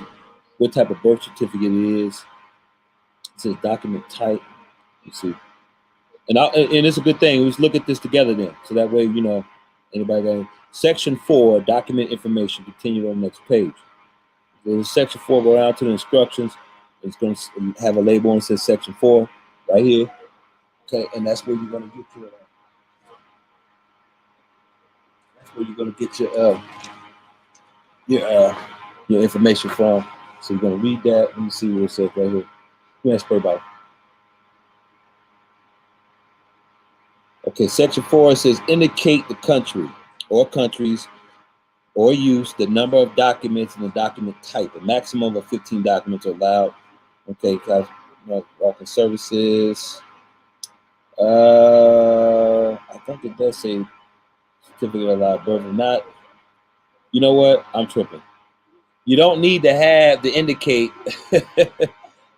Speaker 2: what type of birth certificate it is. It says document type. Let's see. And it's a good thing. Let's look at this together then. So that way, you know, anybody got it. Section 4, document information. Continue on the next page. There's section 4, go down to the instructions. It's going to have a label and it says section 4 right here. Okay, and that's where you're going to get your. That's where you're going to get your information from. So you're going to read that. Let me see what it says right here. Yes, everybody. Okay, section 4 says indicate the country or countries or use the number of documents and the document type. A maximum of 15 documents are allowed. Okay, walking services. I think it does say certificate of live birth or not. You know what? I'm tripping. You don't need to have to indicate.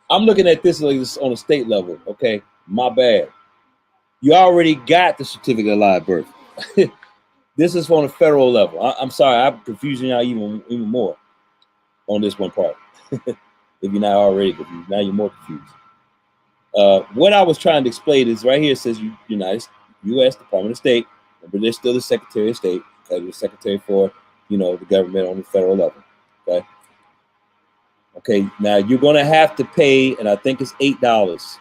Speaker 2: I'm looking at this like on a state level. Okay, my bad. You already got the certificate of live birth. This is on a federal level. I'm sorry, I'm confusing y'all even more on this one part. If you're not already confused, now you're more confused. What I was trying to explain is right here. It says U.S. Department of State, but there's still the Secretary of State. Okay, the Secretary for the government on the federal level. Okay. Okay. Now you're gonna have to pay, and I think it's $8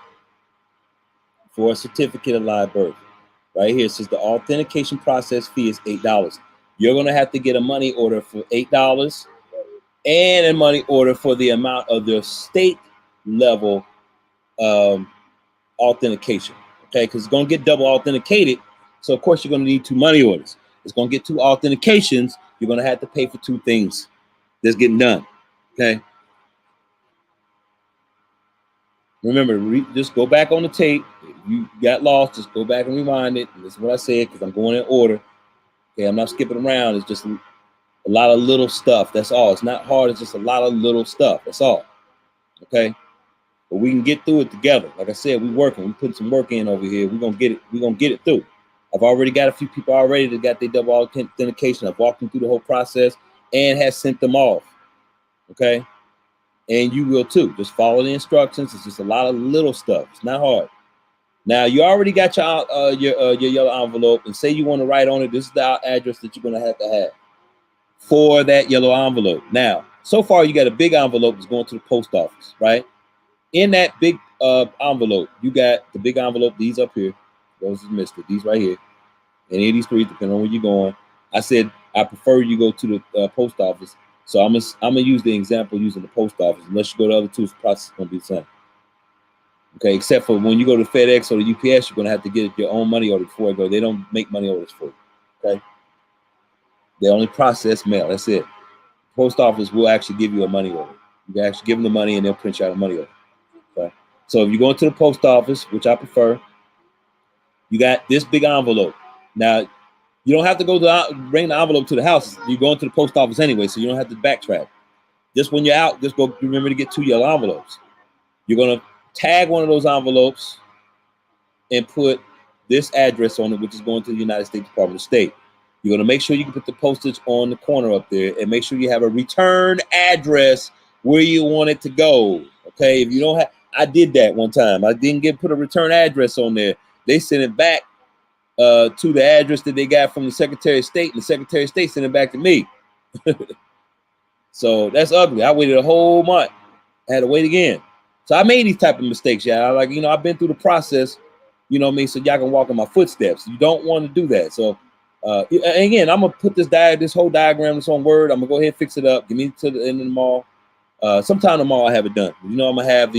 Speaker 2: for a certificate of live birth. Right here it says the authentication process fee is $8. You're gonna have to get a money order for $8 and a money order for the amount of the state level authentication. Okay, because it's gonna get double authenticated. So of course you're gonna need 2 money orders. It's gonna get 2 authentications. You're gonna have to pay for 2 things that's getting done. Okay. Remember, just go back on the tape. If you got lost, just go back and rewind it. And this is what I said because I'm going in order. Okay, I'm not skipping around. It's just a lot of little stuff. That's all. It's not hard. It's just a lot of little stuff. That's all. Okay, but we can get through it together. Like I said, we're working. We're putting some work in over here. We're gonna get it. We're gonna get it through. I've already got a few people already that got their double authentication. I've walked them through the whole process and has sent them off. Okay. And you will too. Just follow the instructions. It's just a lot of little stuff. It's not hard. Now you already got your yellow envelope, and say you want to write on it. This is the address that you're gonna have to have for that yellow envelope. Now, so far you got a big envelope that's going to the post office, right? In that big envelope, you got the big envelope. These up here, those is missed. These right here. Any of these 3, depending on where you're going. I said I prefer you go to the post office. So I'm gonna use the example using the post office. Unless you go to other 2, the process is gonna be the same. Okay, except for when you go to FedEx or the UPS, you're gonna have to get your own money order before it go. They don't make money orders for you. Okay, they only process mail. That's it. post office will actually give you a money order. You can actually give them the money and they'll print you out a money order. Okay. So if you go into the post office, which I prefer, you got this big envelope. Now, you don't have to go to bring the envelope to the house. You go into the post office anyway, so you don't have to backtrack. Just when you're out, just go remember to get 2 yellow envelopes. You're gonna tag one of those envelopes and put this address on it, which is going to the United States Department of State. You're gonna make sure you can put the postage on the corner up there and make sure you have a return address where you want it to go. Okay, if you don't have, I did that one time. I didn't put a return address on there. They sent it back to the address that they got from the Secretary of State, and the Secretary of State sent it back to me. So that's ugly. I waited a whole month. I had to wait again. So I made these type of mistakes, yeah. Like, you know, I've been through the process, you know what I mean, so y'all can walk in my footsteps. You don't want to do that. So again, I'm gonna put this whole diagram, this on Word. I'm gonna go ahead and fix it up. Give me to the end of the mall. Sometime tomorrow I have it done. You know, I'm gonna have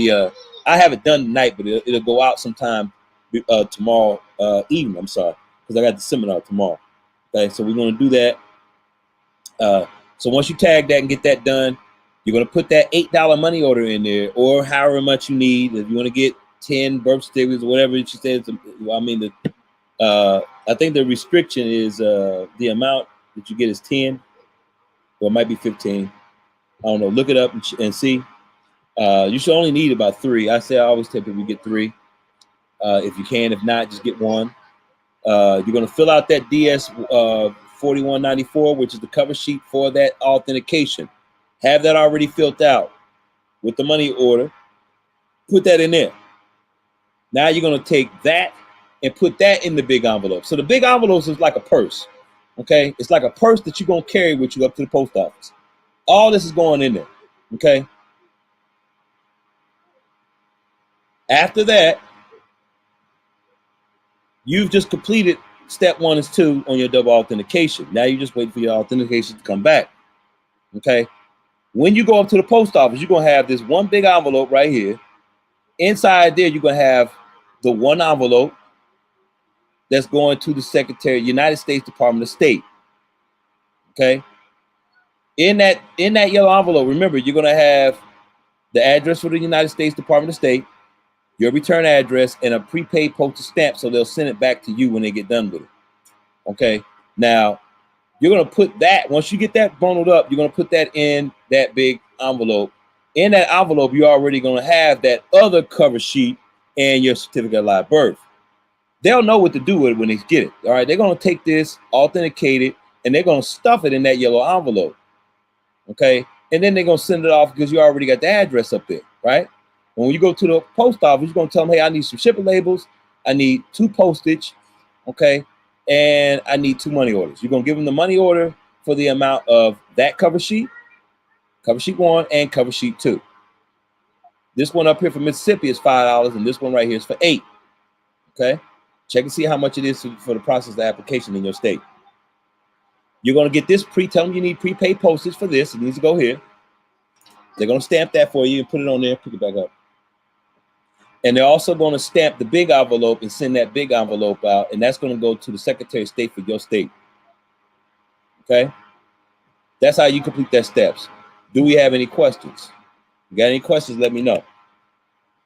Speaker 2: I have it done tonight, but it'll go out sometime tomorrow evening. I'm sorry, because I got the seminar tomorrow. Okay, so we're gonna do that. So once you tag that and get that done, you're gonna put that $8 money order in there, or however much you need. If you want to get 10 birth certificates or whatever she says, I mean, I think the restriction is the amount that you get is 10, or it might be 15. I don't know. Look it up and see. You should only need about 3. I always tell people get 3 if you can. If not, just get 1. You're gonna fill out that DS 4194, which is the cover sheet for that authentication. Have that already filled out with the money order. Put that in there. Now you're gonna take that and put that in the big envelope. So the big envelope is like a purse. Okay, it's like a purse that you're gonna carry with you up to the post office. All this is going in there. Okay. After that, you've just completed step 1 and 2 on your double authentication. Now you just wait for your authentication to come back. Okay. When you go up to the post office, you're going to have this one big envelope right here. Inside there, you're going to have the one envelope that's going to the Secretary of the United States Department of State. Okay. In that yellow envelope, remember, you're going to have the address for the United States Department of State, your return address, and a prepaid postage stamp, so they'll send it back to you when they get done with it. Okay. Now, you're going to put that, once you get that bundled up, you're going to put that in that big envelope. In that envelope, you're already going to have that other cover sheet and your certificate of live birth. They'll know what to do with it when they get it. All right. They're going to take this, authenticate it, and they're going to stuff it in that yellow envelope. Okay. And then they're going to send it off because you already got the address up there. Right. And when you go to the post office, you're going to tell them, hey, I need some shipping labels. I need 2 postage. Okay. And I need 2 money orders. You're going to give them the money order for the amount of that cover sheet 1 and cover sheet 2. This one up here for Mississippi is $5, and this one right here is for $8. Okay. Check and see how much it is for the process of the application in your state. You're going to get this tell them you need prepaid postage for this. It needs to go here. They're going to stamp that for you and put it on there, pick it back up. And they're also going to stamp the big envelope and send that big envelope out. And that's going to go to the Secretary of State for your state. Okay. That's how you complete that steps. Do we have any questions? You got any questions? Let me know.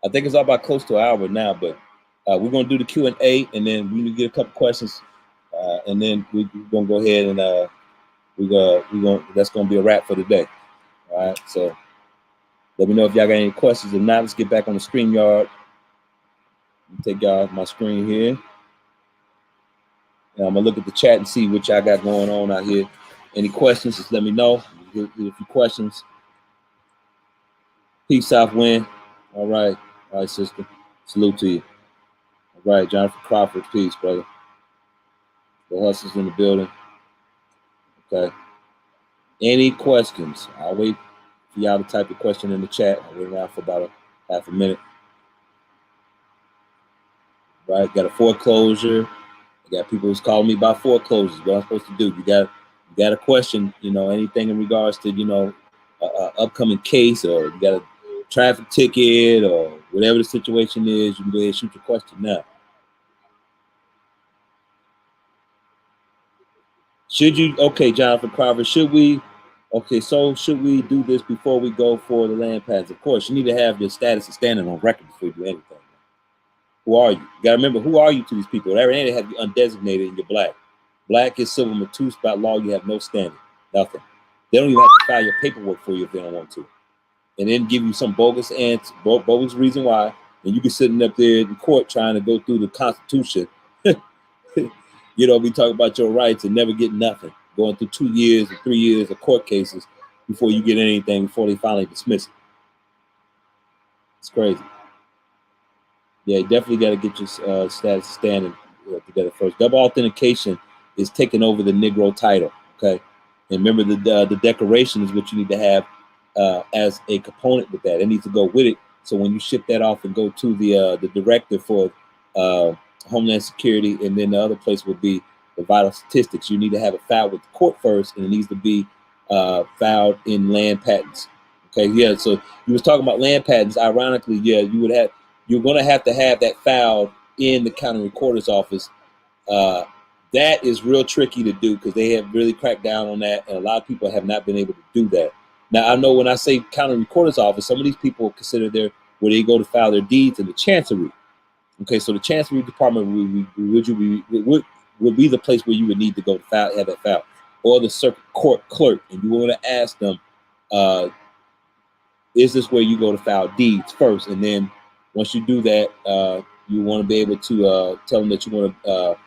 Speaker 2: I think it's about close to an hour now, but we're going to do the Q&A, and then we get a couple questions. And then we're going to go ahead and that's going to be a wrap for today. All right. So let me know if y'all got any questions. If not, let's get back on the StreamYard. Take y'all my screen here. And I'm going to look at the chat and see what y'all got going on out here. Any questions, just let me know. Get a few questions. Peace, Southwind. All right. All right, sister. Salute to you. All right, Jonathan Crawford. Peace, brother. The hustle's in the building. Okay. Any questions? I'll wait for y'all to type a question in the chat. I'll wait around for about half a minute. Right, got a foreclosure. I got people who's calling me about foreclosures. What I'm supposed to do? You got a question? You know, anything in regards to upcoming case, or you got a traffic ticket, or whatever the situation is. You can go ahead and shoot your question now. Okay, Jonathan Crawford, should we Okay, so should we do this before we go for the land patents? Of course, you need to have your status of standing on record before you do anything. Who are you? You gotta remember, who are you to these people? They have you undesignated and you're black. Black is civil matus, by law, you have no standing, nothing. They don't even have to file your paperwork for you if they don't want to. And then give you some bogus answer, bogus reason why, and you can sitting up there in court trying to go through the Constitution, you know, be talking about your rights and never get nothing, going through 2 years or 3 years of court cases before you get anything, before they finally dismiss it. It's crazy. Yeah, you definitely got to get your status standing together first. Double authentication is taking over the Negro title, okay? And remember, the declaration is what you need to have as a component with that. It needs to go with it. So when you ship that off and go to the director for Homeland Security, and then the other place would be the vital statistics, you need to have it filed with the court first, and it needs to be filed in land patents. Okay, yeah. So you was talking about land patents. Ironically, yeah, you're going to have that filed in the county recorder's office. That is real tricky to do because they have really cracked down on that, and a lot of people have not been able to do that. Now, I know when I say county recorder's office, some of these people consider where they go to file their deeds in the chancery. Okay, so the chancery department would be the place where you would need to go to have that filed, or the circuit court clerk, and you want to ask them, is this where you go to file deeds first? And then once you do that, you want to be able to tell them that you want to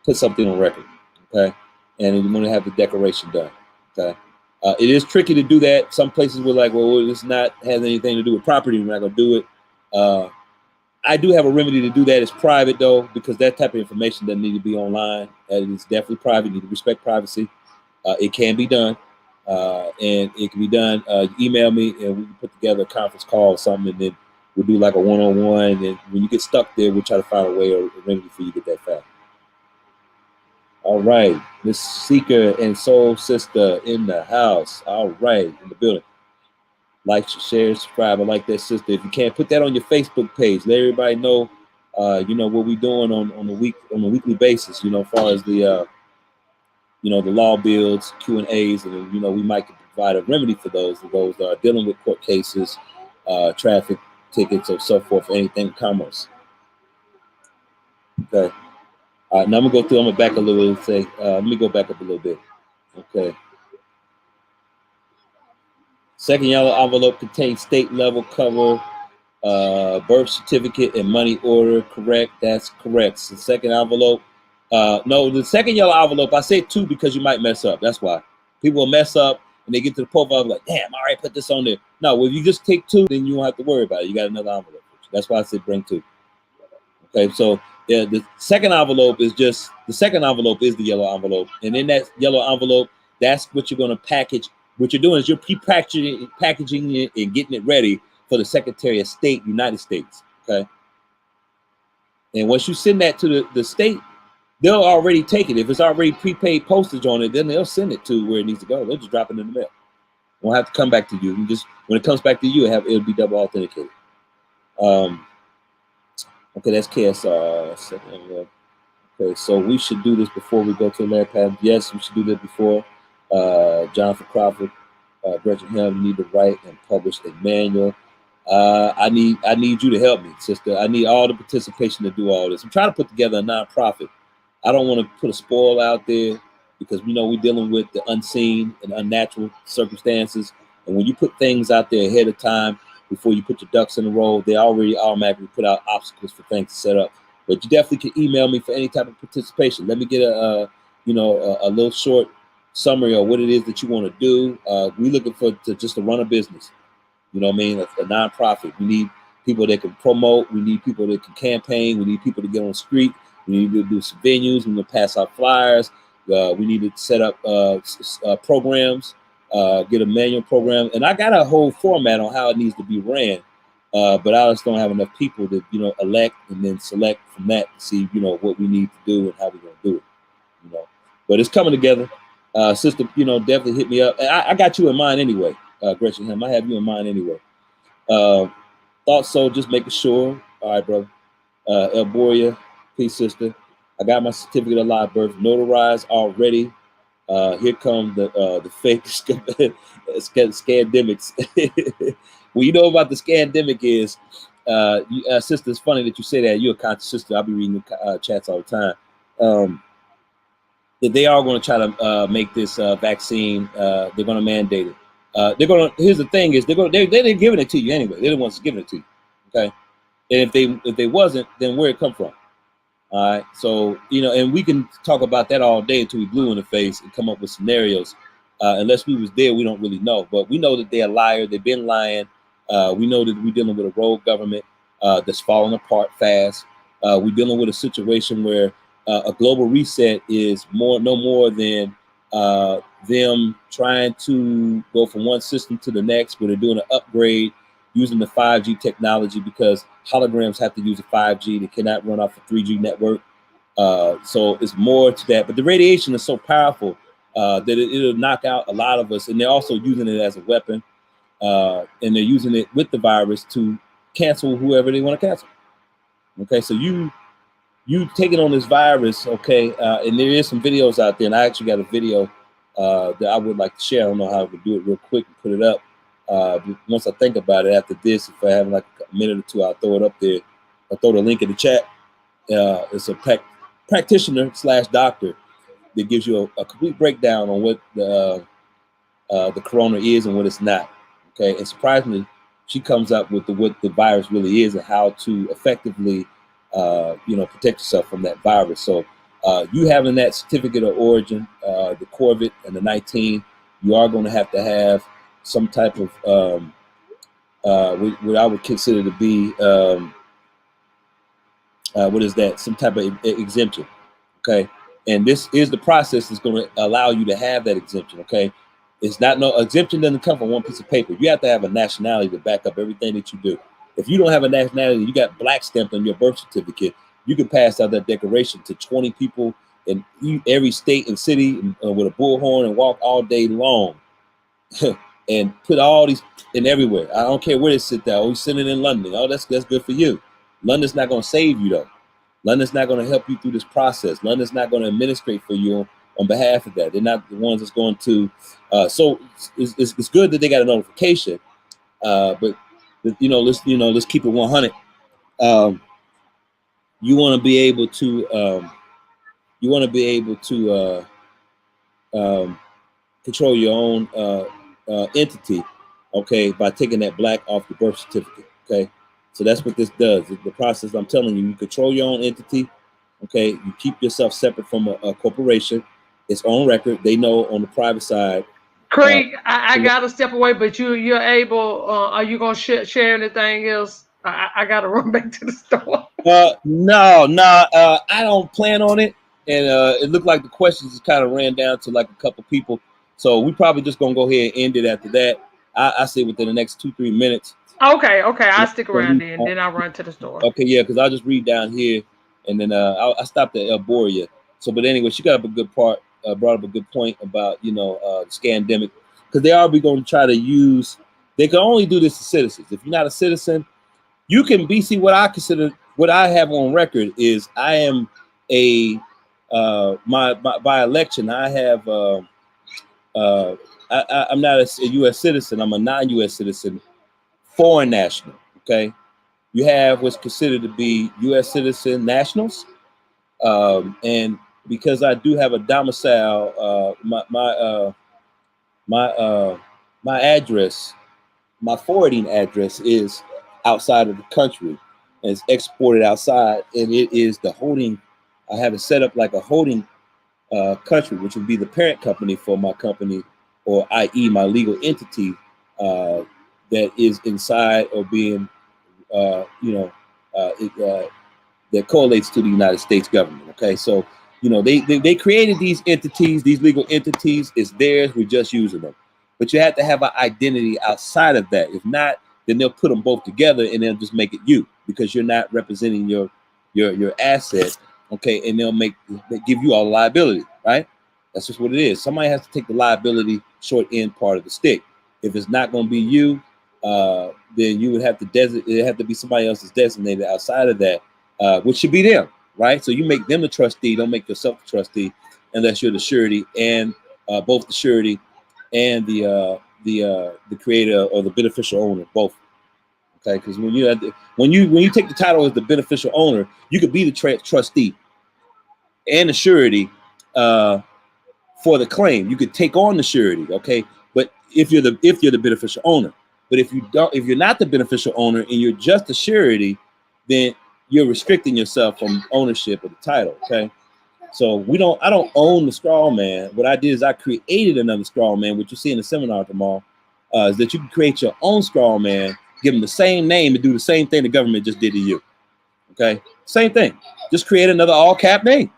Speaker 2: put something on record, okay? And you want to have the declaration done, okay? It is tricky to do that. Some places were like, well, it's not has anything to do with property. We're not going to do it. I do have a remedy to do that. It's private, though, because that type of information doesn't need to be online. It's definitely private. You need to respect privacy. It can be done, and it can be done. Email me, and we can put together a conference call or something, and then we'll do like a one-on-one. And when you get stuck there, we'll try to find a way or a remedy for you to get that file. All right, Miss Seeker and Soul Sister in the house. All right, in the building. Like, share, subscribe. I like that, sister. If you can't, put that on your Facebook page. Let everybody know, you know, what we're doing on a weekly basis. You know, as far as the, you know, the law bills, Q&As, and you know, we might provide a remedy for those that are dealing with court cases, traffic tickets, or so forth, anything commerce. Okay. All right, now I'm gonna go through. I'm gonna back a little and say, let me go back up a little bit. Okay. Second yellow envelope contains state level cover, birth certificate, and money order. Correct. That's correct. So the second envelope. No, the second yellow envelope. I say 2 because you might mess up. That's why people will mess up and they get to the profile like, damn, I already put this on there. No, well, if you just take 2, then you don't have to worry about it. You got another envelope. That's why I said bring 2. Okay, so yeah, the second envelope is the yellow envelope, and in that yellow envelope, that's what you're going to package. What you're doing is you're packaging it and getting it ready for the Secretary of State, United States. Okay, and once you send that to the state, they'll already take it. If it's already prepaid postage on it, then they'll send it to where it needs to go. They'll just drop it in the mail. Won't have to come back to you. You just, when it comes back to you, it'll be double authenticated. Okay, that's KSR. Okay, so we should do this before we go to the lab patent. Yes, we should do that before. Jonathan Crawford, Gretchen Helm, you need to write and publish a manual. I need you to help me, sister. I need all the participation to do all this. I'm trying to put together a nonprofit. I don't want to put a spoil out there because we know we're dealing with the unseen and unnatural circumstances. And when you put things out there ahead of time, before you put your ducks in a row, they already automatically put out obstacles for things to set up. But you definitely can email me for any type of participation. Let me get a little short summary of what it is that you want to do. We're looking just to run a business. You know what I mean? A nonprofit. We need people that can promote. We need people that can campaign. We need people to get on the street. We need to do some venues. We need to pass out flyers. We need to set up programs. Get a manual program, and I got a whole format on how it needs to be ran, but I just don't have enough people to elect and then select from that to see what we need to do and how we're gonna do it. But it's coming together. Sister, definitely hit me up. I got you in mind anyway, Gretchen Helm. I have you in mind anyway. Thought so, just making sure. All right, brother. Elboria, peace, sister. I got my certificate of live birth notarized already. Here come the fake scandemics. What you know about the scandemic is, sister, it's funny that you say that. You're a conscious sister. I'll be reading the chats all the time. That they are going to try to make this vaccine. They're going to mandate it. They're going to. Here's the thing: is they're giving it to you anyway. They're the ones giving it to you. Okay, and if they wasn't, then where it come from? All right, so and we can talk about that all day until we blue in the face and come up with scenarios. Unless we was there, we don't really know. But we know that they're a liar. They've been lying. We know that we're dealing with a rogue government that's falling apart fast. We're dealing with a situation where a global reset is no more than them trying to go from one system to the next, where they're doing an upgrade using the 5G technology, because holograms have to use a 5G. They cannot run off a 3G network. So it's more to that. But the radiation is so powerful that it'll knock out a lot of us. And they're also using it as a weapon. And they're using it with the virus to cancel whoever they want to cancel. Okay, so you taking on this virus, okay, and there is some videos out there, and I actually got a video that I would like to share. I don't know how to do it real quick and put it up. Once I think about it after this, if I have like a minute or two, I'll throw it up there. I'll throw the link in the chat. It's a practitioner / doctor that gives you a complete breakdown on what the corona is and what it's not. Okay, and surprisingly, she comes up with what the virus really is and how to effectively protect yourself from that virus. So you having that certificate of origin, the COVID and the 19, you are going to have some type of what I would consider to be what is that? Some type of exemption. Okay, and this is the process that's going to allow you to have that exemption. Okay, it's not no exemption doesn't come from one piece of paper. You have to have a nationality to back up everything that you do. If you don't have a nationality, you got black stamped on your birth certificate, you can pass out that declaration to 20 people in every state and city with a bullhorn and walk all day long and put all these in everywhere. I don't care where they sit there. Oh, you're sitting in London. Oh, that's good for you. London's not going to save you, though. London's not going to help you through this process. London's not going to administrate for you on behalf of that. They're not the ones that's going to. So it's good that they got a notification, but let's keep it 100. You want to be able to control your own entity, okay, by taking that black off the birth certificate. Okay, so that's what this does. The process I'm telling you, you control your own entity. Okay, you keep yourself separate from a corporation. It's on record. They know on the private side.
Speaker 1: Craig, I gotta step away, but you're able. Are you gonna share anything else? I gotta run back to the store.
Speaker 2: No, I don't plan on it. And it looked like the questions just kind of ran down to like a couple people. So we probably just gonna go ahead and end it after that. I say within the next 2-3 minutes.
Speaker 1: Okay, I'll stick around then I'll run to the store.
Speaker 2: Okay, yeah, because I'll just read down here, and then I stopped at Elboria. So, but anyway, she got up a good part, brought up a good point about the scandemic, because they are going to try to use. They can only do this to citizens. If you're not a citizen, you can be. See, what I have on record is I am a my by election. I have I'm not a U.S. citizen. I'm a non-U.S. citizen, foreign national. Okay, you have what's considered to be U.S. citizen nationals, and because I do have a domicile, my address, my forwarding address is outside of the country, and it's exported outside, and it is the holding. I have it set up like a holding country, which would be the parent company for my company, or i.e. my legal entity that is inside or being, that correlates to the United States government. Okay, so they created these entities, these legal entities. It's theirs. We're just using them. But you have to have an identity outside of that. If not, then they'll put them both together and they'll just make it you, because you're not representing your asset. Okay, and they give you all the liability, right? That's just what it is. Somebody has to take the liability short end part of the stick. If it's not going to be you, then you would have to it have to be somebody else that's designated outside of that, which should be them, right? So you make them the trustee. Don't make yourself the trustee unless you're the surety and both the surety and the creator or the beneficial owner, both. Okay, because when you take the title as the beneficial owner, you could be the trustee and the surety for the claim. You could take on the surety. Okay, but if you're the beneficial owner, but if you're not the beneficial owner and you're just the surety, then you're restricting yourself from ownership of the title. Okay, so I don't own the straw man. What I did is I created another straw man, which you see in the seminar tomorrow, is that you can create your own straw man, give them the same name, and do the same thing the government just did to you. Okay, same thing. Just create another all cap name,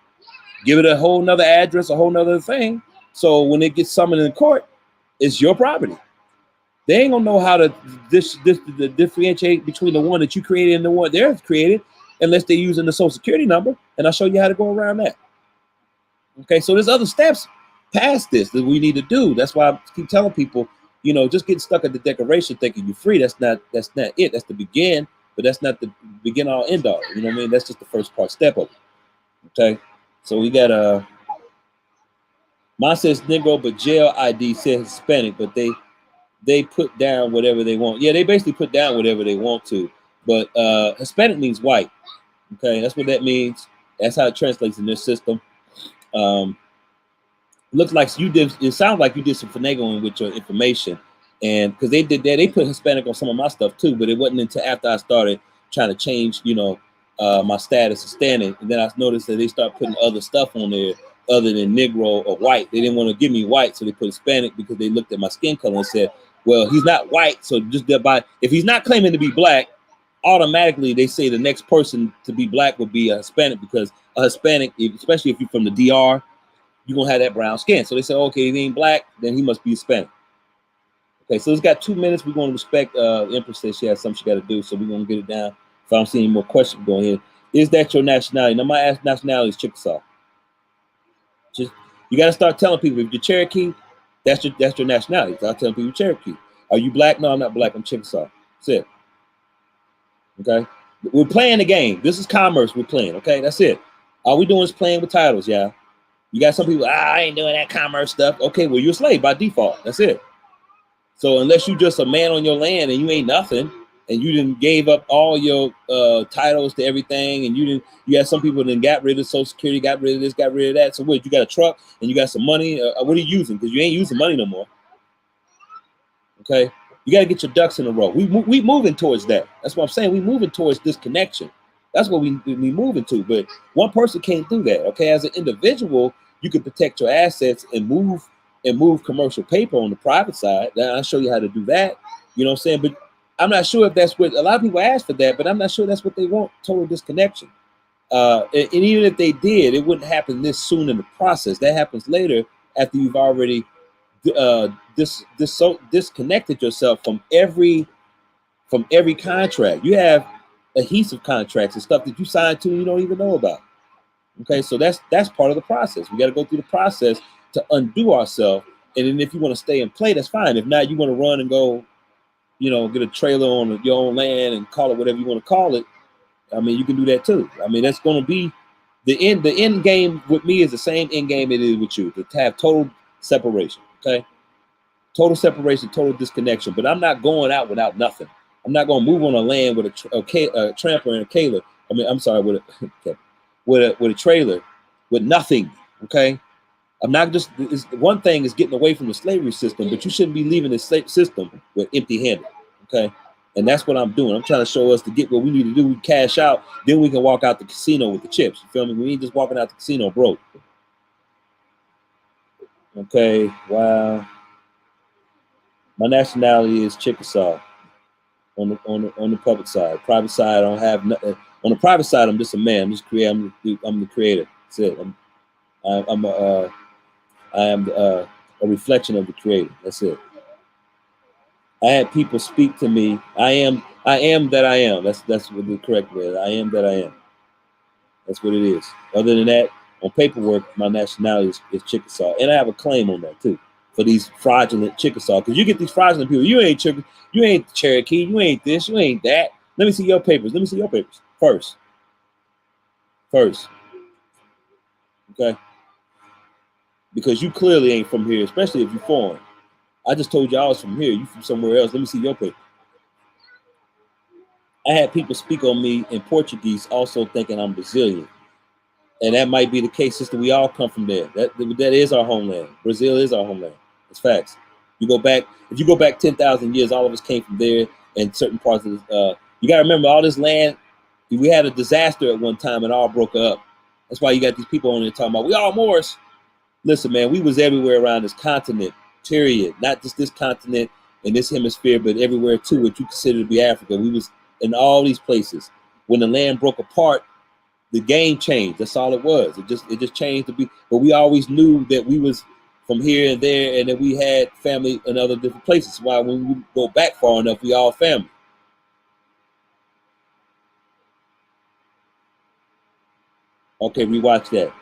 Speaker 2: give it a whole nother address, a whole nother thing. So when it gets summoned in court, it's your property. They ain't gonna know how to differentiate between the one that you created and the one they're created, unless they're using the social security number. And I'll show you how to go around that. Okay, so there's other steps past this that we need to do. That's why I keep telling people, just getting stuck at the declaration thinking you're free. That's not it. That's the begin, but that's not the begin all end all. You know what I mean? That's just the first step of it. Okay, so we got mine says Negro, but jail ID says Hispanic, but they put down whatever they want. Yeah, they basically put down whatever they want to, but Hispanic means white. Okay, that's what that means. That's how it translates in this system. Looks like you did. It sounds like you did some finagling with your information, and because they did that, they put Hispanic on some of my stuff too. But it wasn't until after I started trying to change, my status and standing, and then I noticed that they start putting other stuff on there other than Negro or white. They didn't want to give me white, so they put Hispanic because they looked at my skin color and said, "Well, he's not white, so just thereby, if he's not claiming to be black, automatically they say the next person to be black would be a Hispanic because a Hispanic, especially if you're from the DR." You're gonna have that brown skin. So they say, okay, if he ain't black, then he must be Hispanic. Okay, so it's got 2 minutes. We're gonna respect Empress says she has something she gotta do, so we're gonna get it down. If I don't see any more questions going here. Is that your nationality? Now my nationality is Chickasaw. Just you gotta start telling people if you're Cherokee, that's your nationality. Start telling people Cherokee. Are you black? No, I'm not black, I'm Chickasaw. That's it. Okay. We're playing the game. This is commerce we're playing. Okay, that's it. All we doing is playing with titles, yeah. You got some people, I ain't doing that commerce stuff. Okay, well, you're a slave by default. That's it. So unless you're just a man on your land and you ain't nothing, and you didn't gave up all your titles to everything, and you had some people that got rid of Social Security, got rid of this, got rid of that. So what? You got a truck and you got some money. What are you using? Because you ain't using money no more. Okay, you got to get your ducks in a row. We moving towards that. That's what I'm saying. We moving towards this connection. That's what we moving to. But one person can't do that. Okay, as an individual, you can protect your assets and move commercial paper on the private side. Now I'll show you how to do that. You know what I'm saying? But I'm not sure if that's what a lot of people ask for that, but I'm not sure that's what they want. Total disconnection. And even if they did, it wouldn't happen this soon in the process. That happens later after you've already disconnected yourself from every contract. You have adhesive contracts and stuff that you signed to and you don't even know about. Okay, so that's part of the process. We got to go through the process to undo ourselves. And then if you want to stay and play, that's fine. If not, you want to run and go, get a trailer on your own land and call it whatever you want to call it. I mean, you can do that too. I mean, that's going to be the end game with me is the same end game it is with you, to have total separation. Okay, total separation, total disconnection. But I'm not going out without nothing. I'm not going to move on a land with a tramper and a trailer. I mean, I'm sorry, with a trailer, with nothing. Okay, I'm not just. One thing is getting away from the slavery system, but you shouldn't be leaving the system with empty-handed. Okay, and that's what I'm doing. I'm trying to show us to get what we need to do. We cash out, then we can walk out the casino with the chips. You feel me? We ain't just walking out the casino broke. Okay, wow. My nationality is Chickasaw. On the public side, private side, I don't have nothing. On the private side, I'm just a man. I'm just creator. I'm the creator. That's it. I am a reflection of the creator. That's it. I had people speak to me. I am that I am. That's what the correct word. I am that I am. That's what it is. Other than that, on paperwork, my nationality is Chickasaw, and I have a claim on that too for these fraudulent Chickasaw. Because you get these fraudulent people. You ain't Cherokee. You ain't this. You ain't that. Let me see your papers. Let me see your papers first. Okay.
Speaker 3: because you clearly ain't from here, especially if you're foreign. I just told you I was from here. You from somewhere else. Let me see your paper. I had people speak on me in Portuguese, also thinking I'm Brazilian. And that might be the case, sister. We all come from there. That is our homeland. Brazil is our homeland. It's facts. You go back, if you go back 10,000 years, all of us came from there. And certain parts of you got to remember, all this land, we had a disaster at one time and all broke up. That's why you got these people on there talking about, we all Moors. Listen, man, we was everywhere around this continent, period. Not just this continent and this hemisphere, but everywhere too, what you consider to be Africa. We was in all these places. When the land broke apart, the game changed. That's all it was. It just changed to be. But we always knew that we was from here and there, and that we had family in other different places. Why when we go back far enough, we all family. Okay, rewatch that.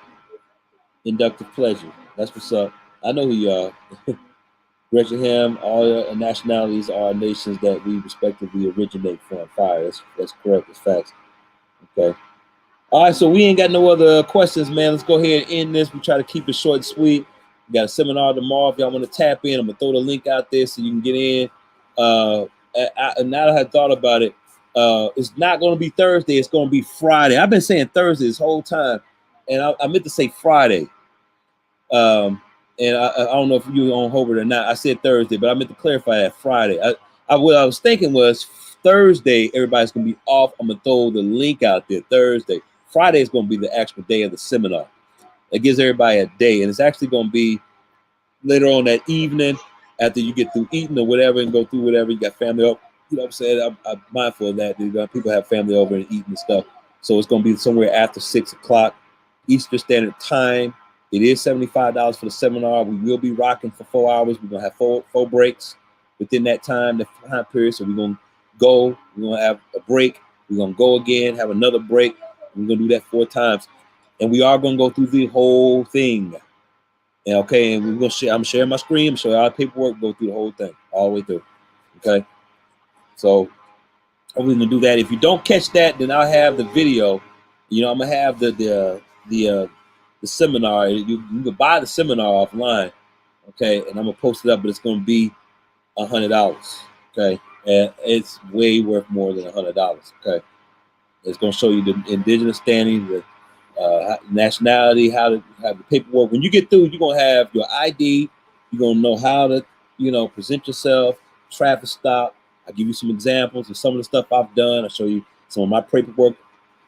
Speaker 3: Inductive pleasure. That's what's up. I know who you are. Gresham, all nationalities are nations that we respectively originate from. Fire. That's correct. It's facts. Okay. All right, so we ain't got no other questions, man. Let's go ahead and end this. We try to keep it short and sweet. We got a seminar tomorrow. If y'all want to tap in, I'm gonna throw the link out there so you can get in. Now that I had thought about it, it's not gonna be Thursday. It's gonna be Friday. I've been saying Thursday this whole time, and I meant to say Friday. And I don't know if you were on Hobart or not. I said Thursday, but I meant to clarify that Friday. What I was thinking was Thursday. Everybody's gonna be off. I'm gonna throw the link out there Thursday. Friday is going to be the actual day of the seminar. It gives everybody a day, and it's actually going to be later on that evening after you get through eating or whatever and go through whatever. You got family up. You know what I'm saying? I'm mindful of that. People have family over and eating and stuff. So it's going to be somewhere after 6 o'clock Eastern Standard Time. It is $75 for the seminar. We will be rocking for 4 hours. We're going to have four breaks within that time period. So we're going to go. We're going to have a break. We're going to go again, have another break. We're gonna do that 4 times, and we are gonna go through the whole thing. And okay, and we're gonna share. I'm sharing my screen. I'm showing our paperwork. Go through the whole thing, all the way through. Okay, so we're gonna do that. If you don't catch that, then I'll have the video. You know, I'm gonna have the seminar. You can buy the seminar offline. Okay, and I'm gonna post it up, but it's gonna be $100. Okay, and it's way worth more than $100. Okay. It's going to show you the indigenous standing, the nationality, how to have the paperwork. When you get through, you're going to have your ID. You're going to know how to, present yourself, traffic stop. I give you some examples of some of the stuff I've done. I show you some of my paperwork,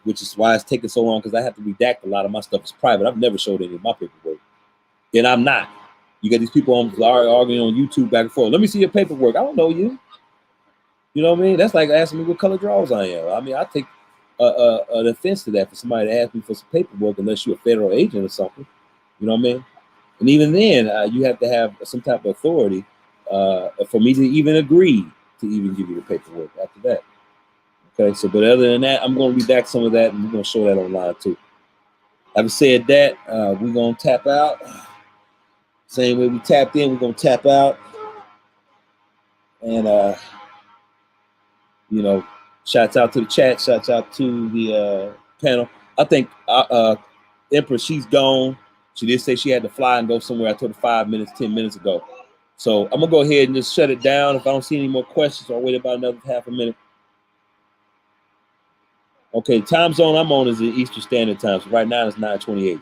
Speaker 3: which is why it's taking so long, because I have to redact a lot of my stuff. It's private. I've never showed any of my paperwork, and I'm not. You got these people arguing on YouTube back and forth. Let me see your paperwork. I don't know you. You know what I mean? That's like asking me what color drawers I am. I mean, I take an offense to that for somebody to ask me for some paperwork unless you're a federal agent or something. You know what I mean? And even then, you have to have some type of authority for me to even agree to even give you the paperwork after that. Okay, so but other than that, I'm going to redact some of that, and we're going to show that online too. Having said that, we're going to tap out. Same way we tapped in, we're going to tap out. And, shouts out to the chat. Shouts out to the panel. I think Empress, she's gone. She did say she had to fly and go somewhere. I told her 5 minutes, 10 minutes ago. So I'm going to go ahead and just shut it down. If I don't see any more questions, I'll wait about another half a minute. Okay, time zone I'm on is the Eastern Standard Time. So right now it's 9:28.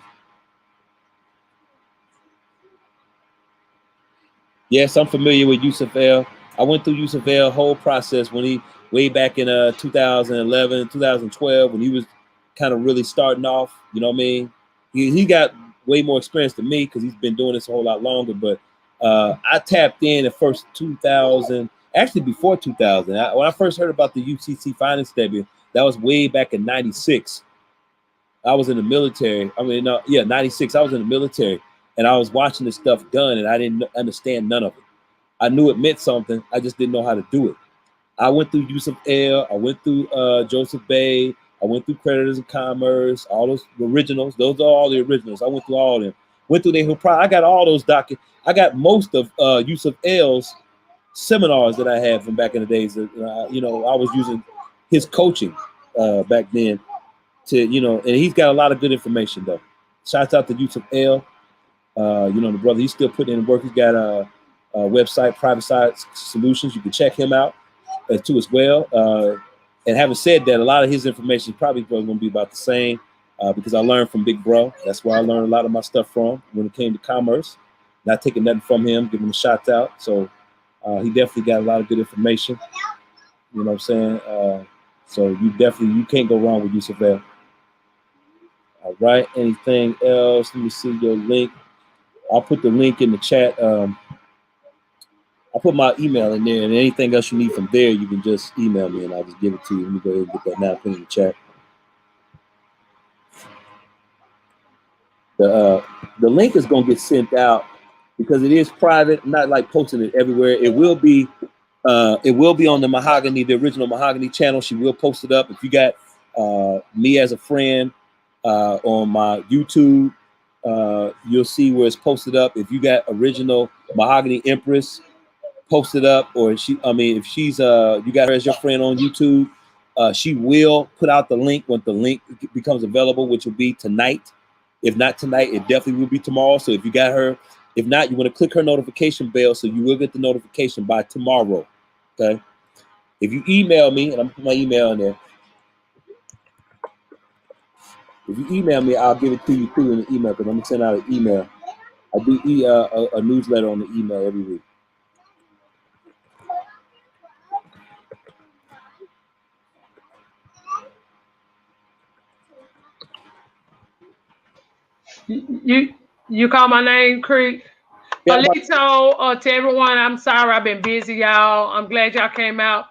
Speaker 3: Yes, I'm familiar with Yusuf El. I went through Yusuf El's whole process when he way back in 2011, 2012, when he was kind of really starting off. You know what I mean? He got way more experience than me because he's been doing this a whole lot longer. But I tapped in at first 2000, actually before 2000. When I first heard about the UCC finance debut, that was way back in '96. I was in the military. 96. I was in the military, and I was watching this stuff done, and I didn't understand none of it. I knew it meant something. I just didn't know how to do it. I went through Yusuf El. I went through Joseph Bay. I went through Creditors of Commerce. All those originals. Those are all the originals. I went through all of them. Went through their whole I got all those documents. I got most of Yusuf El's seminars that I had from back in the days. I was using his coaching back then to, and he's got a lot of good information though. Shouts out to Yusuf El. You know, the brother, he's still putting in work. He's got a website, Private Side Solutions. You can check him out too as well. And having said that, a lot of his information is probably going to be about the same because I learned from Big Bro. That's where I learned a lot of my stuff from when it came to commerce. Not taking nothing from him, giving him a shout out. So he definitely got a lot of good information. You know what I'm saying? So you can't go wrong with Yusuf El. All right. Anything else? Let me see your link. I'll put the link in the chat. I'll put my email in there, and anything else you need from there, you can just email me, and I'll just give it to you. Let me go ahead and get that now. Put it in the chat. The link is going to get sent out because it is private. I'm not like posting it everywhere. It will be on the Mahogany, the original Mahogany channel. She will post it up. If you got me as a friend on my YouTube, you'll see where it's posted up. If you got original Mahogany Empress posted up, or if she's you got her as your friend on YouTube, she will put out the link when the link becomes available, which will be tonight. If not tonight, it definitely will be tomorrow. So if you got her, if not, you want to click her notification bell so you will get the notification by tomorrow. Okay. If you email me, and I'm putting my email in there. If you email me, I'll give it to you too in the email because I'm gonna send out an email. I do a newsletter on the email every week.
Speaker 1: You call my name, Creek?
Speaker 3: Yeah,
Speaker 1: Alito, to everyone, I'm sorry I've been busy, y'all. I'm glad y'all came out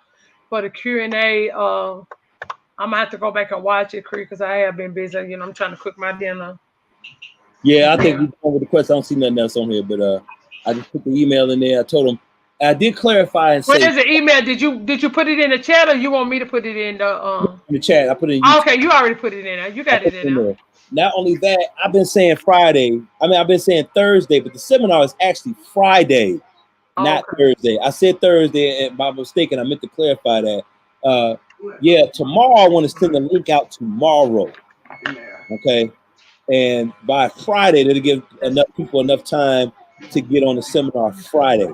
Speaker 1: for the Q&A. I'm gonna have to go back and watch it, Creek, because I have been busy. You know, I'm trying to cook my dinner.
Speaker 3: Yeah, I think we're going with the question. I don't see nothing else on here, but I just put the email in there. I told them I did clarify and say.
Speaker 1: Where's the email? Did you put it in the chat, or you want me to put it in
Speaker 3: the chat? I put it in
Speaker 1: YouTube. Okay, you already put it in there. You got it in there.
Speaker 3: Not only that, I've been saying Friday. I've been saying Thursday, but the seminar is actually Friday, not Thursday. I said Thursday, and by mistake, and I meant to clarify that. Yeah, tomorrow I want to send the link out tomorrow. Okay, and by Friday, that'll give enough people enough time to get on the seminar Friday.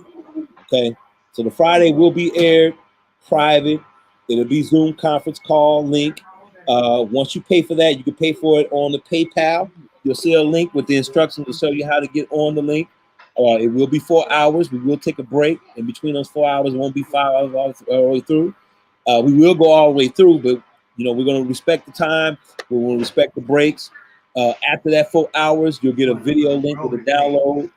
Speaker 3: Okay, so the Friday will be aired private. It'll be Zoom conference call link. Once you pay for that, you can pay for it on the PayPal. You'll see a link with the instructions to show you how to get on the link. It will be 4 hours. We will take a break in between those 4 hours. It won't be 5 hours all the way through. We will go all the way through, but we're going to respect the time. We will respect the breaks. After that 4 hours, you'll get a video link with a download.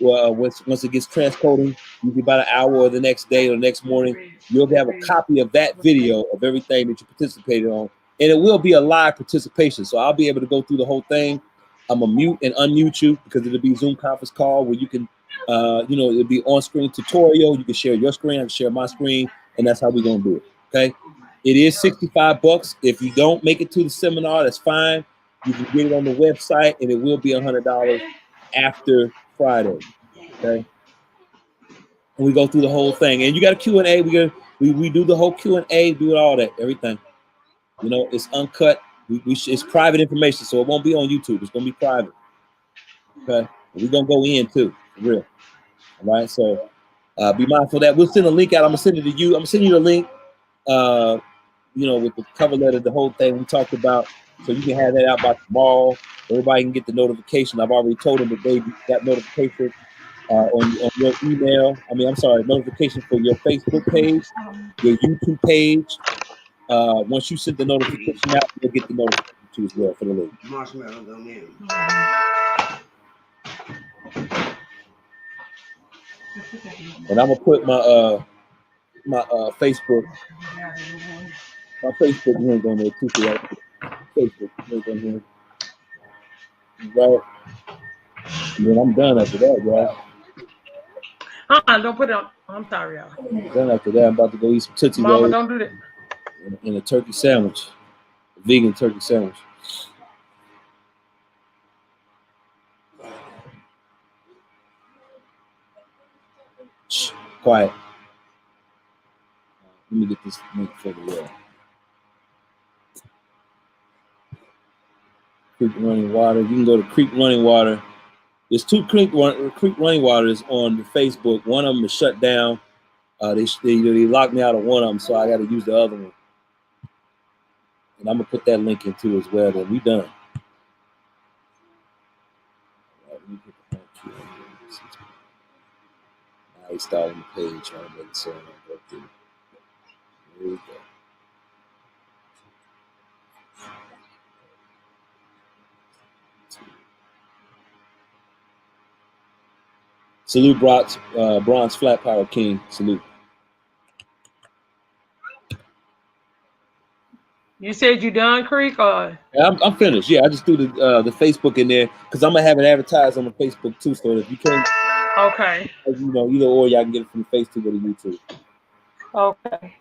Speaker 3: Once it gets transcoding, usually about an hour or the next day or the next morning, you'll have a copy of that video of everything that you participated on. And it will be a live participation. So I'll be able to go through the whole thing. I'm going to mute and unmute you because it'll be a Zoom conference call where you can, it'll be on-screen tutorial. You can share your screen, I can share my screen, and that's how we're going to do it, okay? It is $65. If you don't make it to the seminar, that's fine. You can get it on the website, and it will be $100 after Friday, okay? And we go through the whole thing. And you got a Q&A. We do the whole Q&A, do it all that, everything. It's uncut. It's private information, so it won't be on YouTube. It's going to be private. Okay? We're going to go in, too, for real. All right? So be mindful of that. We'll send a link out. I'm going to send it to you. I'm going to send you the link, with the cover letter, the whole thing we talked about, so you can have that out by tomorrow. Everybody can get the notification. I've already told them that they got notification on your email. Notification for your Facebook page, your YouTube page. Once you send the notification out, you'll get the notification too as well for the link. And I'm gonna put my Facebook link on there too. Facebook link on here. Right. And then I'm done after that, right?
Speaker 1: Don't put it on. I'm sorry, y'all.
Speaker 3: Then after that, I'm about to go eat some Tootsie Rolls.
Speaker 1: Mama, don't do that.
Speaker 3: And a turkey sandwich, a vegan turkey sandwich. Shh, quiet. Let me get this link for the wall. Creek Running Water. You can go to Creek Running Water There's two creek running waters on the Facebook. One of them is shut down. They locked me out of one of them, so I got to use the other one. And I'm gonna put that link in too as well. Then we done. Now he's starting the page. Trying to make it so I don't go through. Here we go. Salute Bronze Flat Power King. Salute.
Speaker 1: You said you done, Creek, or?
Speaker 3: Yeah, I'm finished. Yeah, I just threw the Facebook in there because I'm gonna have it advertised on the Facebook too. So if you can't,
Speaker 1: Okay.
Speaker 3: You know, either or, y'all can get it from Facebook or the YouTube.
Speaker 1: Okay.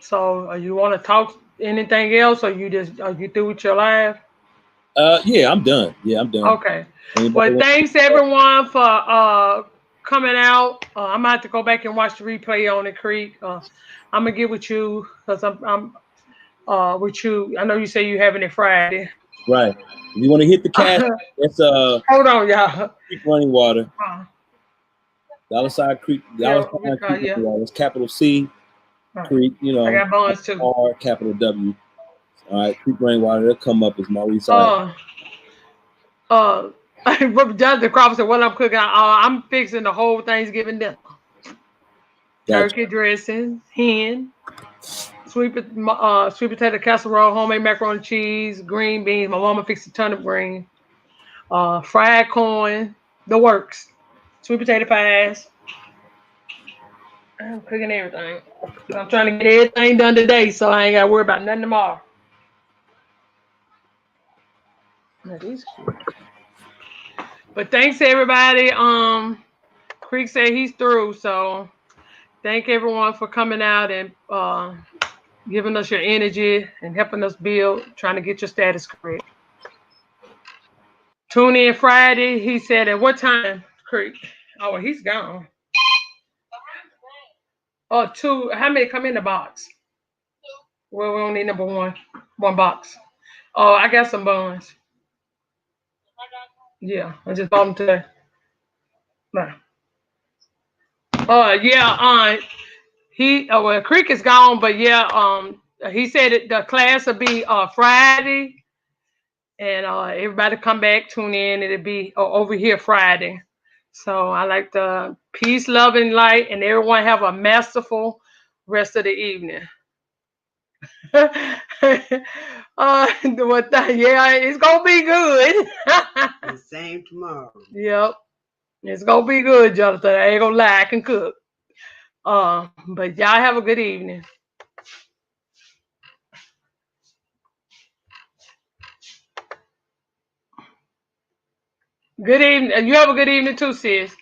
Speaker 1: So you want to talk anything else, or are you through with your live?
Speaker 3: Yeah, I'm done. Yeah, I'm done.
Speaker 1: Okay. Well, thanks everyone for coming out. I'm gonna have to go back and watch the replay on it, Creek. I'm gonna get with you because I'm with you. I know you say you having it Friday.
Speaker 3: Right. If you want to hit the cash, it's
Speaker 1: hold on, y'all.
Speaker 3: Creek Running Water. $$ Creek. $Creek Running Water. It's capital C. Creek. You know.
Speaker 1: I got bonds too.
Speaker 3: R capital W. All right. Creek Running Water. They'll come up as Maurice.
Speaker 1: Jonathan Crawford said, "What I'm cooking? I'm fixing the whole Thanksgiving dinner. Gotcha. Turkey dressing, hen, sweet potato casserole, homemade macaroni and cheese, green beans. My mama fixed a ton of green, fried corn, the works, sweet potato pies. I'm cooking everything. I'm trying to get everything done today, so I ain't got to worry about nothing tomorrow." But thanks everybody. Creek said he's through, so thank everyone for coming out and giving us your energy and helping us build, trying to get your status correct. Tune in Friday. He said, at what time, Creek? Oh, well, he's gone. Oh, 2. How many come in the box? Well, we only need number one box. Oh, I got some buns. Yeah, I just bought them today. No. Yeah, well, Creek is gone, but yeah, he said the class will be Friday, and everybody come back, tune in. It'll be over here Friday. So I like the peace, love, and light, and everyone have a masterful rest of the evening. Yeah, it's gonna be good.
Speaker 4: The same tomorrow.
Speaker 1: Yep, it's gonna be good, Jonathan. I ain't gonna lie, I can cook. But y'all have a good evening. Good evening. You have a good evening too, sis.